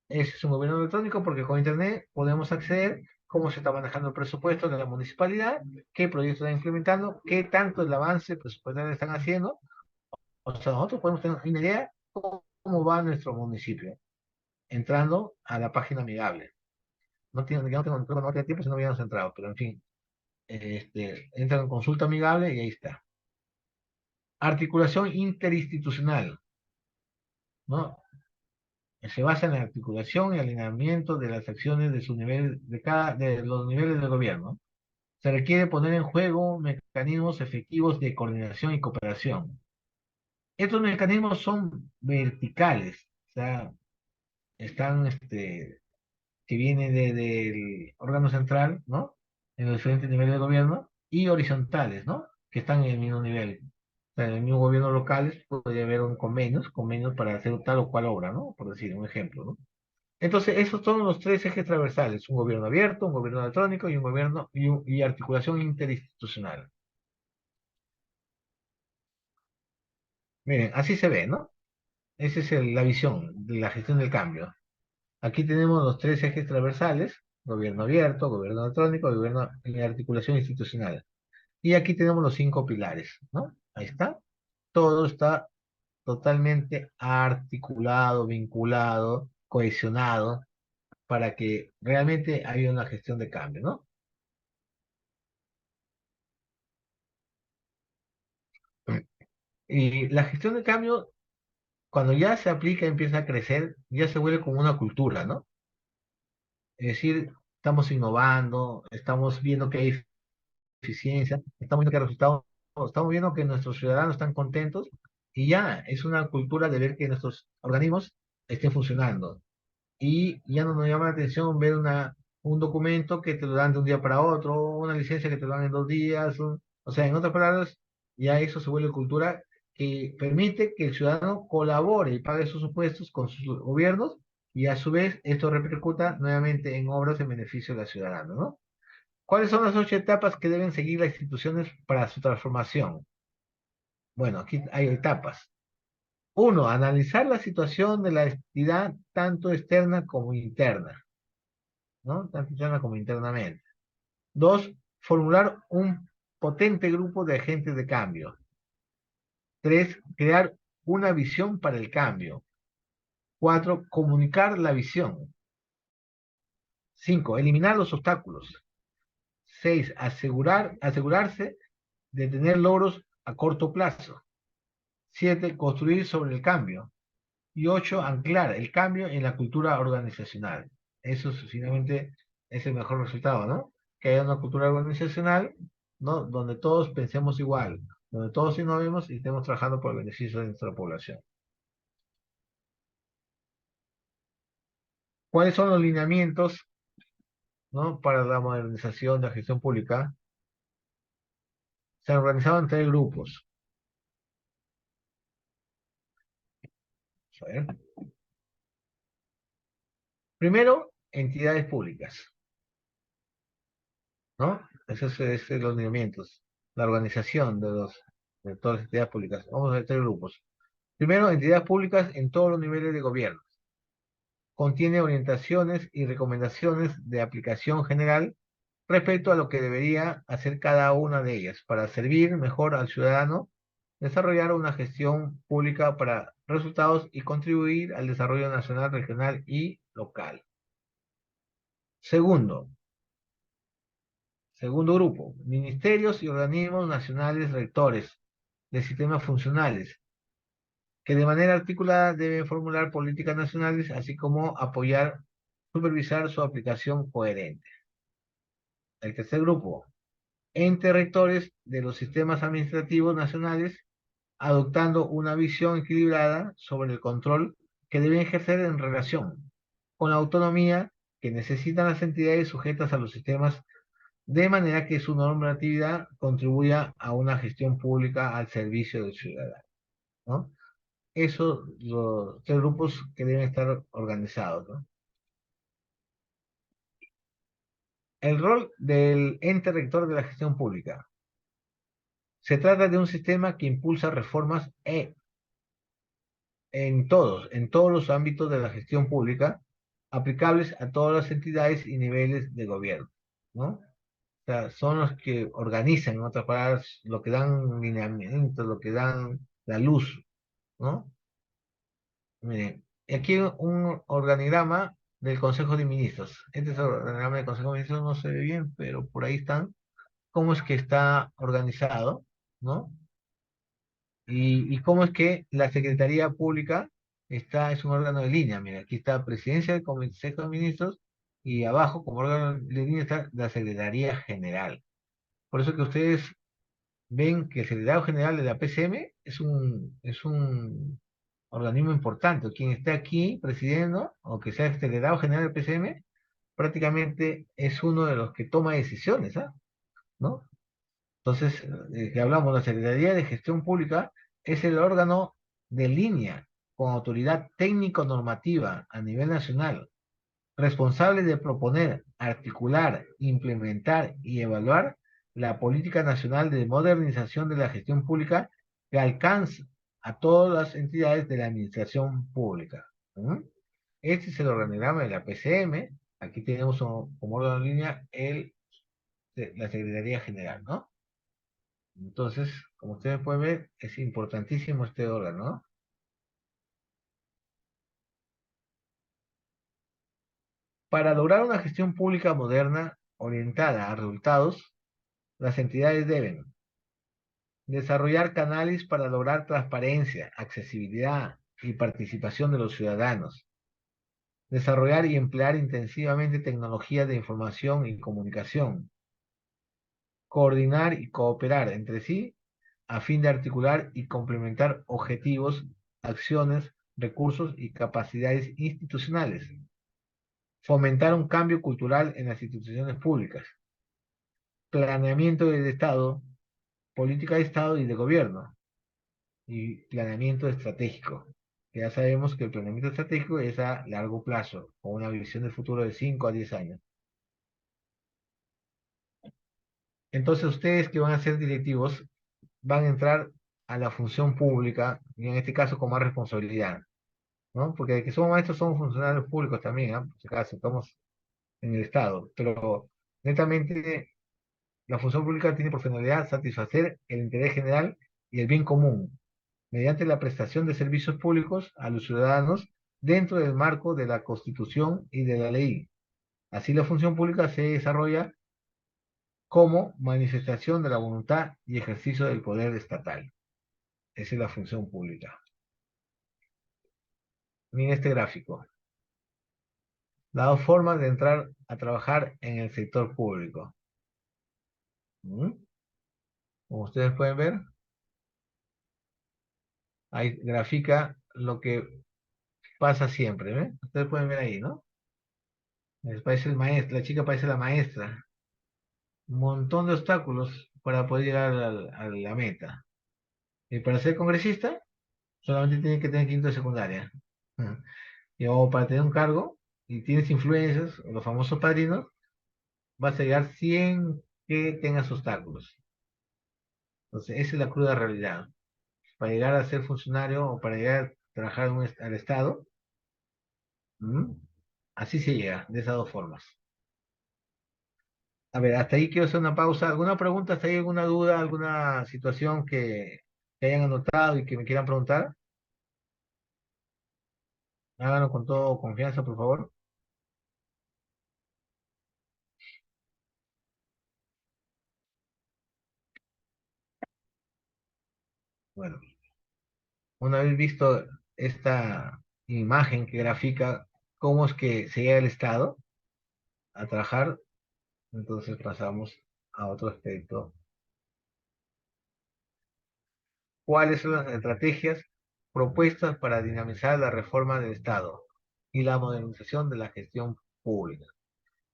Ese es un gobierno electrónico porque con Internet podemos acceder cómo se está manejando el presupuesto de la municipalidad, qué proyectos están implementando, qué tanto el avance presupuestario están haciendo. O sea, nosotros podemos tener una idea de cómo va nuestro municipio, entrando a la página amigable. Ya no tengo, no tengo tiempo si no habíamos entrado, pero en fin, entra en consulta amigable y ahí está. Articulación interinstitucional, ¿no? Se basa en la articulación y alineamiento de las acciones de su nivel, de los niveles del gobierno. Se requiere poner en juego mecanismos efectivos de coordinación y cooperación. Estos mecanismos son verticales, o sea, están, que vienen del órgano central, ¿no? En los diferentes niveles de gobierno, y horizontales, ¿no? Que están en el mismo nivel. O sea, en el mismo gobierno locales puede haber un convenios para hacer tal o cual obra, ¿no? Por decir un ejemplo, ¿no? Entonces, esos son los 3 ejes transversales: un gobierno abierto, un gobierno electrónico y un gobierno y articulación interinstitucional. Miren, así se ve, ¿no? Esa es la visión de la gestión del cambio. Aquí tenemos los 3 ejes transversales: gobierno abierto, gobierno electrónico y gobierno y articulación institucional. Y aquí tenemos los 5 pilares, ¿no? Ahí está. Todo está totalmente articulado, vinculado, cohesionado, para que realmente haya una gestión de cambio, ¿no? Y la gestión de cambio, cuando ya se aplica, empieza a crecer, ya se vuelve como una cultura, ¿no? Es decir, estamos innovando, estamos viendo que hay eficiencia, estamos viendo que hay resultados, estamos viendo que nuestros ciudadanos están contentos y ya es una cultura de ver que nuestros organismos estén funcionando. Y ya no nos llama la atención ver un documento que te lo dan de un día para otro, una licencia que te lo dan en 2 días, o sea, en otras palabras, ya eso se vuelve cultura que permite que el ciudadano colabore y pague sus impuestos con sus gobiernos y a su vez esto repercuta nuevamente en obras en beneficio de la ciudadana, ¿no? ¿Cuáles son las 8 etapas que deben seguir las instituciones para su transformación? Bueno, aquí hay etapas. Uno, analizar la situación de la entidad tanto externa como interna. ¿no? Tanto interna como internamente. Dos, formular un potente grupo de agentes de cambio. Tres, crear una visión para el cambio. Cuatro, comunicar la visión. Cinco, eliminar los obstáculos. Seis, asegurarse de tener logros a corto plazo. Siete, construir sobre el cambio. Y ocho, anclar el cambio en la cultura organizacional. Finalmente es el mejor resultado, ¿no? Que haya una cultura organizacional, ¿no? Donde todos pensemos igual, donde todos innovemos y estemos trabajando por el beneficio de nuestra población. ¿Cuáles son los lineamientos, ¿no? Para la modernización de la gestión pública? Se han organizado en tres grupos. A ver. Primero, entidades públicas, ¿no? Esos son los lineamientos, la organización de todas las entidades públicas. Vamos a ver tres grupos. Primero, entidades públicas en todos los niveles de gobierno. Contiene orientaciones y recomendaciones de aplicación general respecto a lo que debería hacer cada una de ellas para servir mejor al ciudadano, desarrollar una gestión pública para resultados y contribuir al desarrollo nacional, regional y local. Segundo, segundo grupo, ministerios y organismos nacionales rectores de sistemas funcionales que de manera articulada deben formular políticas nacionales, así como apoyar, supervisar su aplicación coherente. El tercer grupo, entes rectores de los sistemas administrativos nacionales, adoptando una visión equilibrada sobre el control que deben ejercer en relación con la autonomía que necesitan las entidades sujetas a los sistemas, de manera que su normatividad contribuya a una gestión pública al servicio del ciudadano, ¿no? Esos los tres grupos que deben estar organizados, ¿no? El rol del ente rector de la gestión pública. Se trata de un sistema que impulsa reformas en todos los ámbitos de la gestión pública, aplicables a todas las entidades y niveles de gobierno, ¿no? O sea, son los que organizan, en otras palabras, lo que dan lineamientos, lo que dan la luz, ¿no? Miren, aquí un organigrama del Consejo de Ministros. Este es el organigrama del Consejo de Ministros, no se ve bien, pero por ahí están. ¿Cómo es que está organizado? ¿No? Y cómo es que la Secretaría Pública es un órgano de línea. Mira, aquí está Presidencia del Consejo de Ministros y abajo, como órgano de línea, está la Secretaría General. Por eso que ustedes ven que el secretario general de la PCM es un organismo importante. Quien está aquí presidiendo, o que sea el secretario general del PCM, prácticamente es uno de los que toma decisiones, ¿ah? ¿No? Entonces, que hablamos, la Secretaría de Gestión Pública es el órgano de línea con autoridad técnico-normativa a nivel nacional, responsable de proponer, articular, implementar y evaluar la política nacional de modernización de la gestión pública que alcanza a todas las entidades de la administración pública. ¿Mm? Este es el organigrama de la PCM. Aquí tenemos como órgano de línea la Secretaría General, ¿no? Entonces, como ustedes pueden ver, es importantísimo este órgano, ¿no? Para lograr una gestión pública moderna orientada a resultados, las entidades deben desarrollar canales para lograr transparencia, accesibilidad y participación de los ciudadanos. Desarrollar y emplear intensivamente tecnologías de información y comunicación. Coordinar y cooperar entre sí a fin de articular y complementar objetivos, acciones, recursos y capacidades institucionales. Fomentar un cambio cultural en las instituciones públicas. Planeamiento del Estado, política de Estado y de gobierno. Y planeamiento estratégico. Ya sabemos que el planeamiento estratégico es a largo plazo, con una visión de futuro de 5 a 10 años. Entonces ustedes que van a ser directivos van a entrar a la función pública, y en este caso con más responsabilidad, ¿no? Porque de que somos maestros somos funcionarios públicos también, ¿ah? Por si acaso, estamos en el Estado, pero netamente la función pública tiene por finalidad satisfacer el interés general y el bien común, mediante la prestación de servicios públicos a los ciudadanos dentro del marco de la Constitución y de la ley. Así la función pública se desarrolla como manifestación de la voluntad y ejercicio del poder estatal. Esa es la función pública. Miren este gráfico. Las dos formas de entrar a trabajar en el sector público. ¿Mm? Como ustedes pueden ver, ahí grafica lo que pasa siempre, ¿ven? Ustedes pueden ver ahí, ¿no? Parece el maestro, la chica parece la maestra. Un montón de obstáculos para poder llegar a la meta. Y para ser congresista, solamente tiene que tener quinto de secundaria. Ujú. Y o para tener un cargo, y tienes influencias, los famosos padrinos, vas a llegar sin que tengas obstáculos. Entonces, esa es la cruda realidad. Para llegar a ser funcionario o para llegar a trabajar al Estado, ¿m? Así se llega, de esas dos formas. A ver, hasta ahí quiero hacer una pausa. ¿Alguna pregunta? ¿Hasta ahí alguna duda, alguna situación que hayan anotado y que me quieran preguntar? Háganlo con toda confianza, por favor. Bueno, una vez visto esta imagen que grafica cómo es que se llega al Estado a trabajar, entonces pasamos a otro aspecto. ¿Cuáles son las estrategias propuestas para dinamizar la reforma del Estado y la modernización de la gestión pública?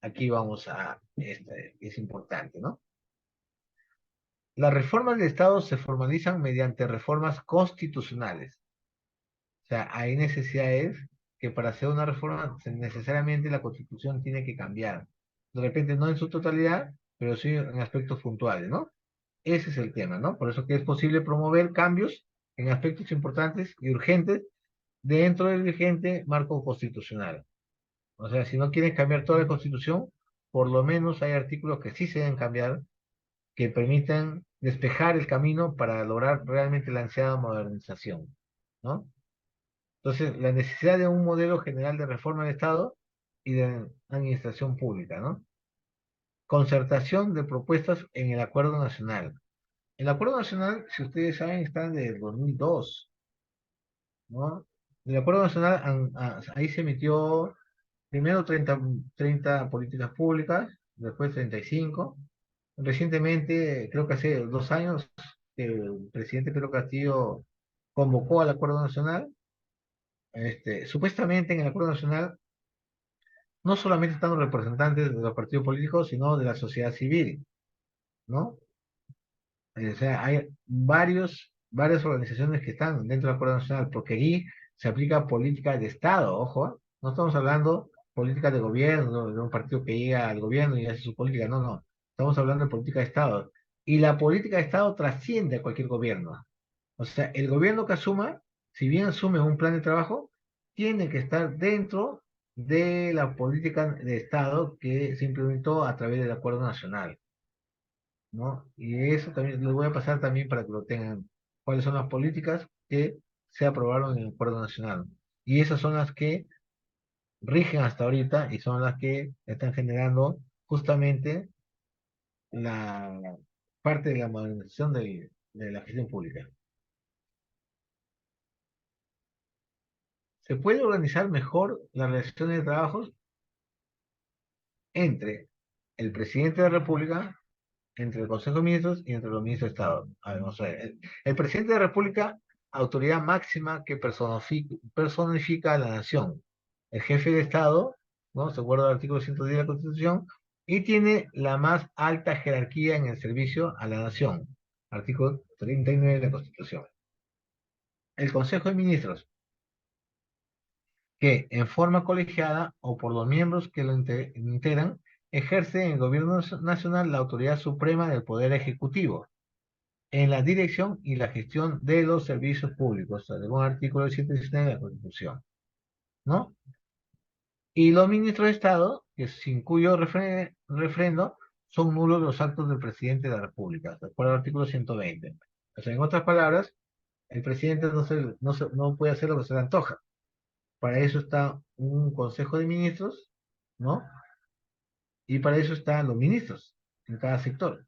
Aquí vamos a, este, es importante, ¿no? Las reformas del Estado se formalizan mediante reformas constitucionales. O sea, hay necesidades que para hacer una reforma necesariamente la Constitución tiene que cambiar. De repente no en su totalidad, pero sí en aspectos puntuales, ¿no? Ese es el tema, ¿no? Por eso que es posible promover cambios en aspectos importantes y urgentes dentro del vigente marco constitucional. O sea, si no quieren cambiar toda la Constitución, por lo menos hay artículos que sí se deben cambiar, que permitan despejar el camino para lograr realmente la ansiada modernización, ¿no? Entonces, la necesidad de un modelo general de reforma del Estado y de administración pública, ¿no? Concertación de propuestas en el Acuerdo Nacional. El Acuerdo Nacional, si ustedes saben, está del 2002, ¿no? El Acuerdo Nacional, ahí se emitió primero 30 políticas públicas, después 35. Recientemente, creo que hace 2 años, el presidente Pedro Castillo convocó al Acuerdo Nacional. Supuestamente en el Acuerdo Nacional no solamente están los representantes de los partidos políticos, sino de la sociedad civil, ¿no? O sea, hay varias organizaciones que están dentro del Acuerdo Nacional, porque allí se aplica política de Estado, ojo, ¿eh? No estamos hablando política de gobierno, de un partido que llega al gobierno y hace su política, no, no. Estamos hablando de política de Estado. Y la política de Estado trasciende a cualquier gobierno. O sea, el gobierno que asuma, si bien asume un plan de trabajo, tiene que estar dentro de la política de Estado que se implementó a través del Acuerdo Nacional, ¿no? Y eso también les voy a pasar también para que lo tengan. ¿Cuáles son las políticas que se aprobaron en el Acuerdo Nacional? Y esas son las que rigen hasta ahorita y son las que están generando justamente la parte de la modernización de la gestión pública. Se puede organizar mejor las relaciones de trabajo entre el presidente de la República, entre el Consejo de Ministros y entre los ministros de Estado. A ver, vamos a ver. El presidente de la República, autoridad máxima que personifica a la nación. El jefe de Estado, ¿no? Se acuerda del artículo 110 de la Constitución, y tiene la más alta jerarquía en el servicio a la nación. Artículo 39 de la Constitución. El Consejo de Ministros, que en forma colegiada o por los miembros que lo integran, ejerce en el gobierno nacional la autoridad suprema del Poder Ejecutivo en la dirección y la gestión de los servicios públicos, según el artículo 119 de la Constitución, ¿no? Y los ministros de Estado, que sin cuyo refrendo son nulos los actos del presidente de la República, de acuerdo al artículo 120. O sea, en otras palabras, el presidente no puede hacer lo que se le antoja. Para eso está un consejo de ministros, ¿no? Y para eso están los ministros en cada sector,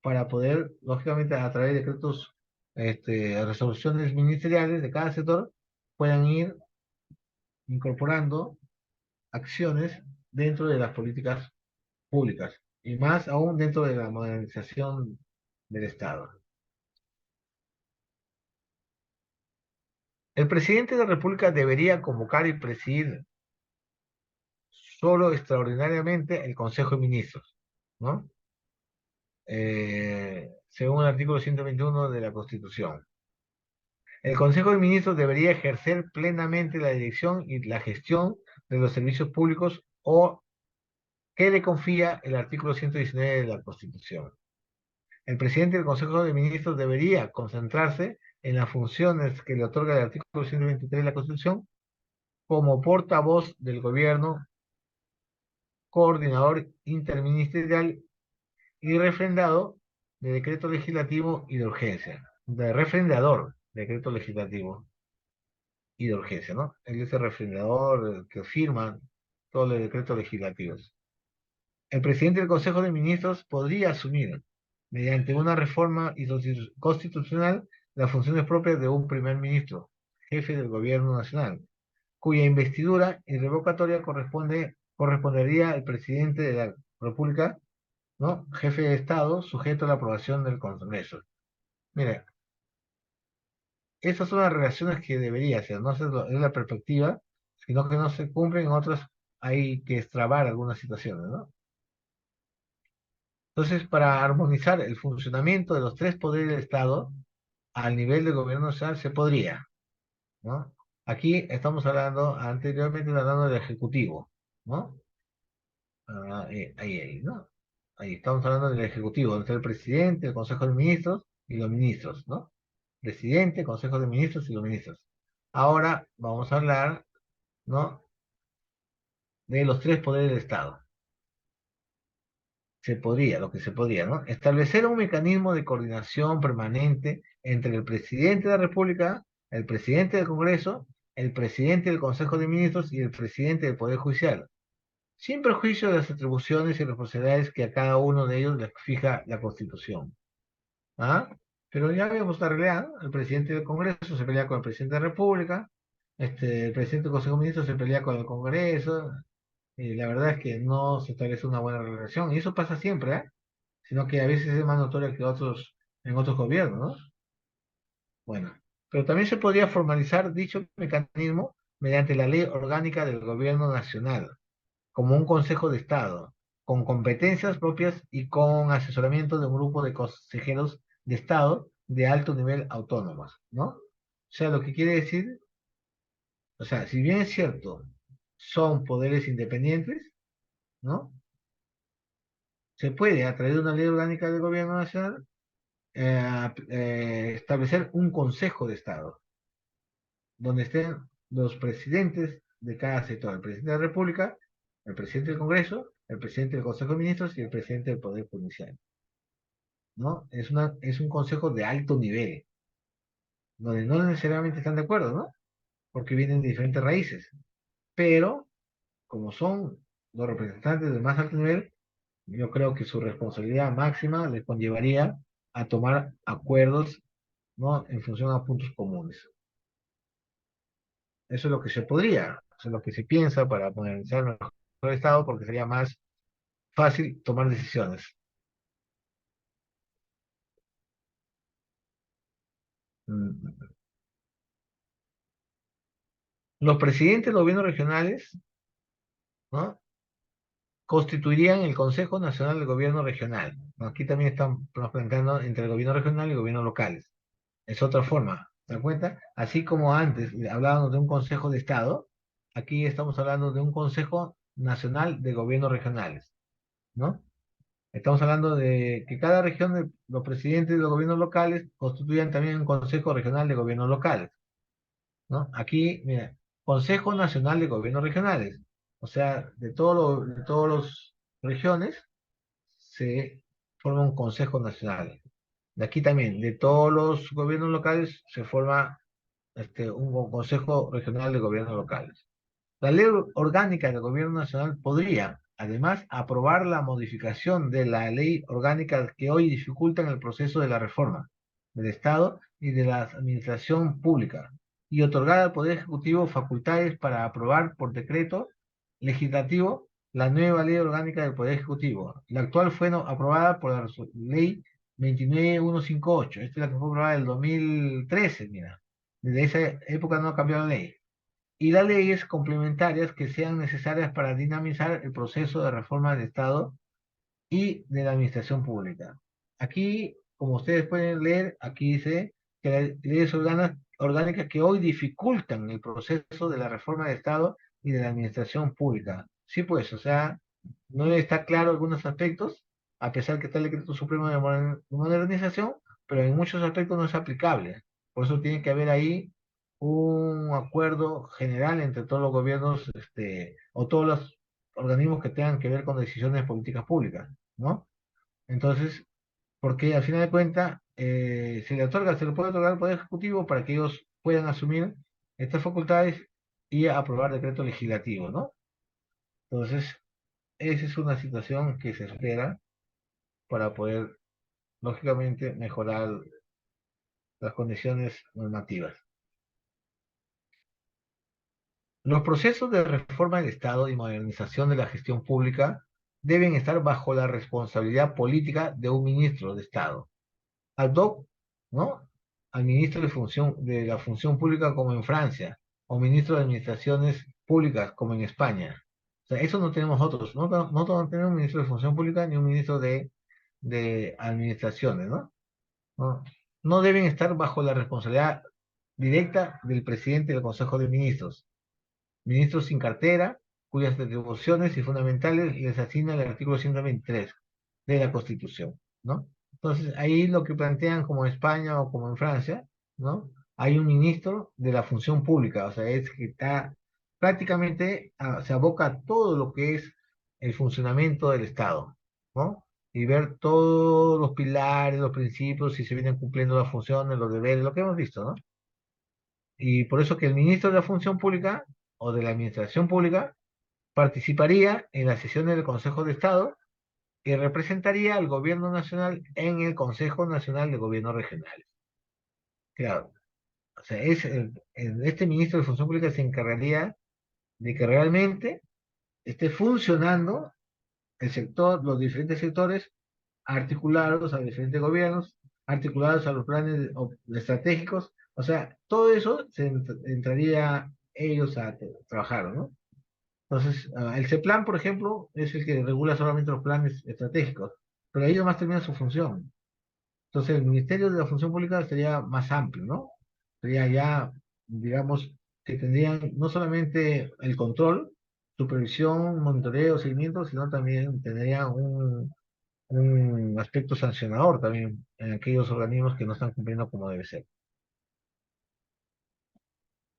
para poder, lógicamente, a través de decretos, resoluciones ministeriales de cada sector, puedan ir incorporando acciones dentro de las políticas públicas y más aún dentro de la modernización del Estado. El presidente de la República debería convocar y presidir solo extraordinariamente el Consejo de Ministros, ¿no? Según el artículo 121 de la Constitución. El Consejo de Ministros debería ejercer plenamente la dirección y la gestión de los servicios públicos o que le confía el artículo 119 de la Constitución. El presidente del Consejo de Ministros debería concentrarse en las funciones que le otorga el artículo 123 de la Constitución como portavoz del gobierno, coordinador interministerial y refrendado de decreto legislativo y de urgencia. De refrendador de decreto legislativo y de urgencia, ¿no? Él es el refrendador que firma todos los decretos legislativos. El presidente del Consejo de Ministros podría asumir, mediante una reforma constitucional, las funciones propias de un primer ministro, jefe del gobierno nacional, cuya investidura y revocatoria correspondería al presidente de la República, ¿no? Jefe de Estado, sujeto a la aprobación del Congreso. Mire, esas son las relaciones que debería ser, no es la perspectiva, sino que no se cumplen, en otras hay que extrabar algunas situaciones, ¿no? Entonces, para armonizar el funcionamiento de los tres poderes del Estado al nivel del gobierno nacional se podría, ¿no? Aquí estamos hablando, anteriormente hablando del Ejecutivo, ¿no? Ahí, ¿no? Ahí estamos hablando del Ejecutivo, donde está el presidente, el Consejo de Ministros y los ministros, ¿no? Presidente, Consejo de Ministros y los ministros. Ahora vamos a hablar, ¿no? De los tres poderes del Estado. Se podría, lo que se podría, ¿no? Establecer un mecanismo de coordinación permanente entre el presidente de la República, el presidente del Congreso, el presidente del Consejo de Ministros y el presidente del Poder Judicial, sin perjuicio de las atribuciones y responsabilidades que a cada uno de ellos les fija la Constitución. ¿Ah? Pero ya vemos la realidad, ¿no? El presidente del Congreso se pelea con el presidente de la República, el presidente del Consejo de Ministros se pelea con el Congreso, y la verdad es que no se establece una buena relación, y eso pasa siempre, ¿eh? Sino que a veces es más notorio que en otros gobiernos, ¿no? Bueno, pero también se podría formalizar dicho mecanismo mediante la ley orgánica del gobierno nacional, como un Consejo de Estado, con competencias propias y con asesoramiento de un grupo de consejeros de Estado de alto nivel autónomos, ¿no? O sea, lo que quiere decir, o sea, si bien es cierto, son poderes independientes, ¿no? Se puede, a través de una ley orgánica del gobierno nacional, establecer un Consejo de Estado, donde estén los presidentes de cada sector, el presidente de la República, el presidente del Congreso, el presidente del Consejo de Ministros y el presidente del Poder Judicial, ¿no? Es un consejo de alto nivel, donde no necesariamente están de acuerdo, ¿no? Porque vienen de diferentes raíces, pero como son los representantes de más alto nivel, yo creo que su responsabilidad máxima les conllevaría a tomar acuerdos, ¿no? En función a puntos comunes. Eso es lo que se podría, eso es lo que se piensa para modernizar mejor el Estado, porque sería más fácil tomar decisiones. Mm. Los presidentes de los gobiernos regionales, ¿no? Constituirían el Consejo Nacional del Gobierno Regional, ¿no? Aquí también estamos planteando entre el gobierno regional y el gobierno locales. Es otra forma, ¿te das cuenta? Así como antes hablábamos de un Consejo de Estado, aquí estamos hablando de un Consejo Nacional de Gobiernos Regionales, ¿no? Estamos hablando de que cada región, los presidentes de los gobiernos locales constituyan también un Consejo Regional de Gobiernos Locales, ¿no? Aquí, mira, Consejo Nacional de Gobiernos Regionales. O sea, de todas las regiones se forma un Consejo Nacional. De aquí también, de todos los gobiernos locales se forma un Consejo Regional de Gobiernos Locales. La ley orgánica del Gobierno Nacional podría, además, aprobar la modificación de la ley orgánica que hoy dificultan el proceso de la reforma del Estado y de la administración pública, y otorgar al Poder Ejecutivo facultades para aprobar por decreto legislativo la nueva ley orgánica del Poder Ejecutivo. La actual fue aprobada por la ley 29158. Esta es la que fue aprobada en el 2013, mira. Desde esa época no ha cambiado la ley y las leyes complementarias que sean necesarias para dinamizar el proceso de reforma del Estado y de la administración pública. Aquí, como ustedes pueden leer, aquí dice que las leyes orgánicas que hoy dificultan el proceso de la reforma del Estado y de la administración pública. Sí, pues, o sea, no está claro algunos aspectos, a pesar que está el decreto supremo de modernización, pero en muchos aspectos no es aplicable. Por eso tiene que haber ahí un acuerdo general entre todos los gobiernos, o todos los organismos que tengan que ver con decisiones de políticas públicas, ¿no? Entonces, porque al final de cuentas, se le puede otorgar al Poder Ejecutivo para que ellos puedan asumir estas facultades y aprobar decretos legislativos, ¿no? Entonces, esa es una situación que se espera para poder, lógicamente, mejorar las condiciones normativas. Los procesos de reforma del Estado y modernización de la gestión pública deben estar bajo la responsabilidad política de un ministro de Estado ad hoc, ¿no? Al ministro de la función pública como en Francia, o ministro de administraciones públicas como en España. O sea, eso no tenemos nosotros, no tenemos un ministro de función pública ni un ministro de administraciones, ¿no? No, no deben estar bajo la responsabilidad directa del presidente del Consejo de Ministros, ministros sin cartera, cuyas atribuciones y fundamentales les asigna el artículo 123 de la Constitución, ¿no? Entonces, ahí lo que plantean como en España o como en Francia, ¿no? Hay un ministro de la función pública, o sea, es que está prácticamente, se aboca a todo lo que es el funcionamiento del Estado, ¿no? Y ver todos los pilares, los principios, si se vienen cumpliendo las funciones, los deberes, lo que hemos visto, ¿no? Y por eso que el ministro de la Función Pública o de la Administración Pública participaría en las sesiones del Consejo de Estado y representaría al Gobierno Nacional en el Consejo Nacional de Gobiernos Regionales. Claro, o sea, este ministro de Función Pública se encargaría de que realmente esté funcionando el sector, los diferentes sectores articulados a diferentes gobiernos, articulados a los planes estratégicos, o sea, todo eso entraría ellos a trabajar, ¿no? Entonces, el CEPLAN, por ejemplo, es el que regula solamente los planes estratégicos, pero ahí nomás termina su función. Entonces, el Ministerio de la Función Pública sería más amplio, ¿no? Sería ya, digamos, que tendrían no solamente el control, supervisión, monitoreo, seguimiento, sino también tendrían un aspecto sancionador también en aquellos organismos que no están cumpliendo como debe ser.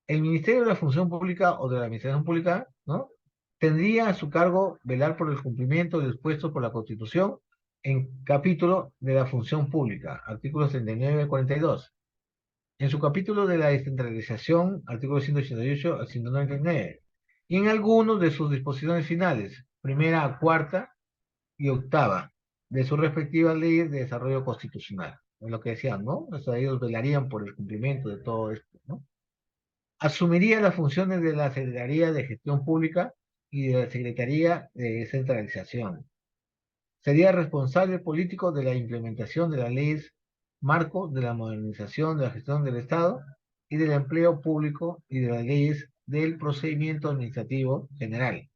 El Ministerio de la Función Pública o de la Administración Pública, ¿no? Tendría a su cargo velar por el cumplimiento de lo dispuesto por la Constitución en capítulo de la función pública, artículos 39 y 42. En su capítulo de la descentralización, artículos 188 al 199. Y en algunos de sus disposiciones finales, primera a cuarta y octava, de sus respectivas leyes de desarrollo constitucional. Es lo que decían, ¿no? O sea, ellos velarían por el cumplimiento de todo esto, ¿no? Asumiría las funciones de la Secretaría de Gestión Pública y de la Secretaría de Descentralización. Sería responsable político de la implementación de las leyes marco de la modernización de la gestión del Estado y del empleo público y de las leyes del procedimiento administrativo general,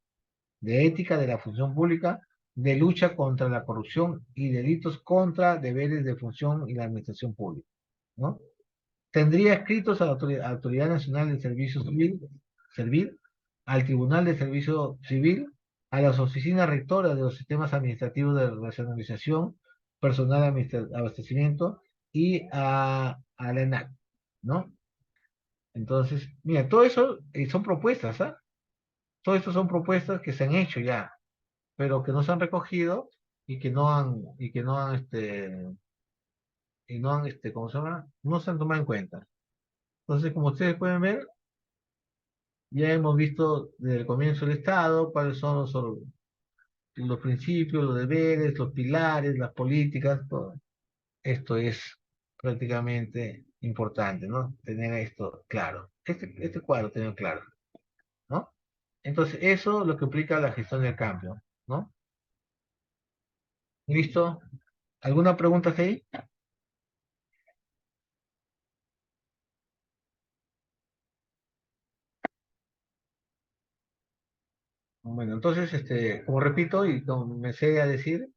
de ética de la función pública, de lucha contra la corrupción y delitos contra deberes de función y la administración pública, ¿no? Tendría escritos a la Autoridad Nacional del Servicio Civil, Servir, al Tribunal de Servicio Civil, a las oficinas rectoras de los sistemas administrativos de racionalización, personal abastecimiento y a la ENAC, ¿no? Entonces, mira, todo eso son propuestas, ¿ah? Todo esto son propuestas que se han hecho ya, pero que no se han recogido y que no han, ¿cómo se llama? No se han tomado en cuenta. Entonces, como ustedes pueden ver, ya hemos visto desde el comienzo del Estado cuáles son los principios, los deberes, los pilares, las políticas, todo. Esto es prácticamente importante, ¿no? Tener esto claro. Este cuadro, tener claro, ¿no? Entonces, eso es lo que implica la gestión del cambio, ¿no? ¿Listo? ¿Alguna pregunta ahí? Bueno, entonces, como repito y como me sé a decir,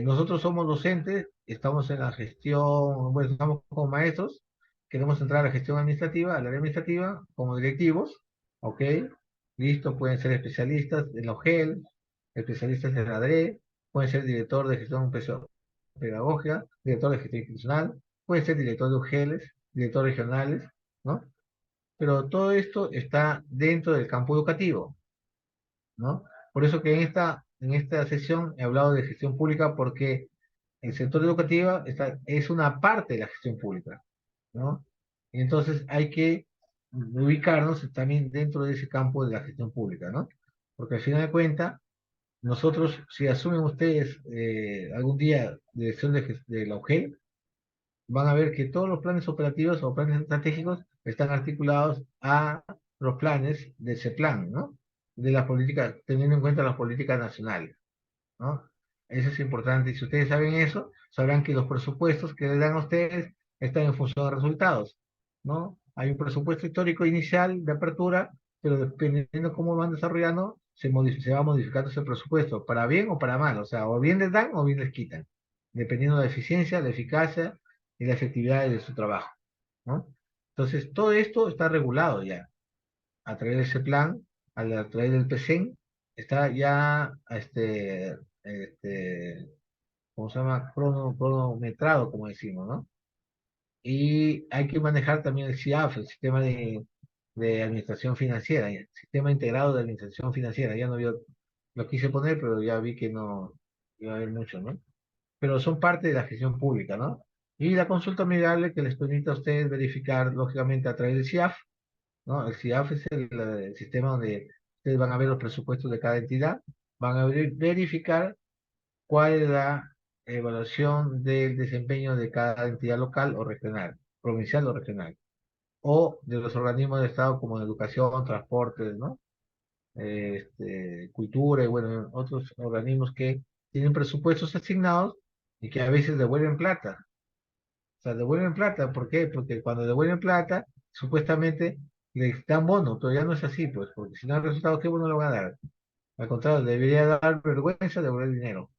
nosotros somos docentes, estamos en la gestión, bueno, estamos como maestros, queremos entrar a la gestión administrativa, al área administrativa, como directivos, ¿ok? Listo, pueden ser especialistas en la OGEL, especialistas en la DRE, pueden ser director de gestión pedagógica, director de gestión institucional, pueden ser director de UGELes, directores regionales, ¿no? Pero todo esto está dentro del campo educativo, ¿no? Por eso que en esta sesión he hablado de gestión pública porque el sector educativo es una parte de la gestión pública, ¿no? Y entonces hay que ubicarnos también dentro de ese campo de la gestión pública, ¿no? Porque al final de cuentas, nosotros, si asumen ustedes algún día dirección de la UGEL, van a ver que todos los planes operativos o planes estratégicos están articulados a los planes de ese plan, ¿no? De las políticas, teniendo en cuenta las políticas nacionales, ¿no? Eso es importante. Y si ustedes saben eso, sabrán que los presupuestos que les dan a ustedes están en función de resultados, ¿no? Hay un presupuesto histórico inicial de apertura, pero dependiendo de cómo van desarrollando, se va modificando ese presupuesto, para bien o para mal. O sea, o bien les dan o bien les quitan, dependiendo de la eficiencia, la eficacia y la efectividad de su trabajo, ¿no? Entonces, todo esto está regulado ya a través de ese plan, a través del PCN, está ya ¿cómo se llama? Cronometrado, como decimos, ¿no? Y hay que manejar también el SIAF, el sistema de administración financiera, el sistema integrado de administración financiera. Ya no lo quise poner, pero ya vi que no iba a haber mucho, ¿no? Pero son parte de la gestión pública, ¿no? Y la consulta amigable que les permite a ustedes verificar, lógicamente, a través del SIAF, ¿no? El SIAF es el sistema donde ustedes van a ver los presupuestos de cada entidad, van a verificar cuál es la evaluación del desempeño de cada entidad local o regional, provincial o regional, o de los organismos de Estado como educación, transportes, ¿no? Cultura y bueno, otros organismos que tienen presupuestos asignados y que a veces devuelven plata. O sea, devuelven plata, ¿por qué? Porque cuando devuelven plata, supuestamente les dan bono, pero ya no es así, pues, porque si no hay resultados, ¿qué bono le van a dar? Al contrario, debería dar vergüenza devolver dinero,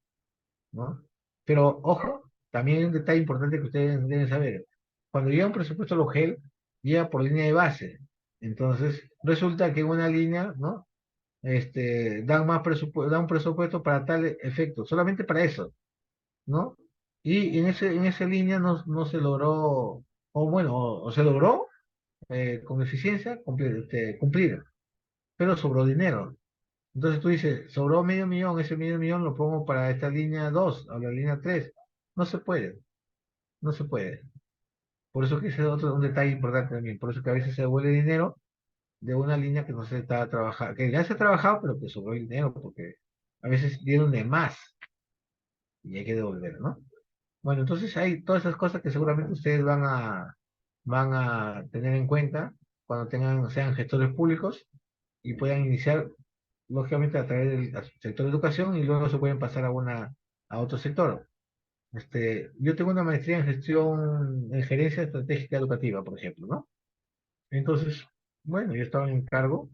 ¿no? Pero, ojo, también hay un detalle importante que ustedes deben saber. Cuando llega un presupuesto al OGEL, llega por línea de base. Entonces, resulta que en una línea, ¿no? Dan un presupuesto para tal efecto, solamente para eso, ¿no? Y en esa línea no se logró, o bueno, o se logró con eficiencia cumplir, pero sobró dinero. Entonces tú dices, sobró medio millón, ese medio millón lo pongo para esta línea 2 o la línea 3. No se puede, no se puede. Por eso que ese es un detalle importante también. Por eso que a veces se devuelve dinero de una línea que no se está trabajando, que ya se ha trabajado, pero que sobró el dinero, porque a veces dieron de más y hay que devolver, ¿no? Bueno, entonces hay todas esas cosas que seguramente ustedes van a tener en cuenta cuando sean gestores públicos y puedan iniciar, lógicamente, a través del sector de educación y luego se pueden pasar a otro sector. Yo tengo una maestría en gestión, en gerencia estratégica educativa, por ejemplo, ¿no? Entonces, bueno, yo estaba en cargo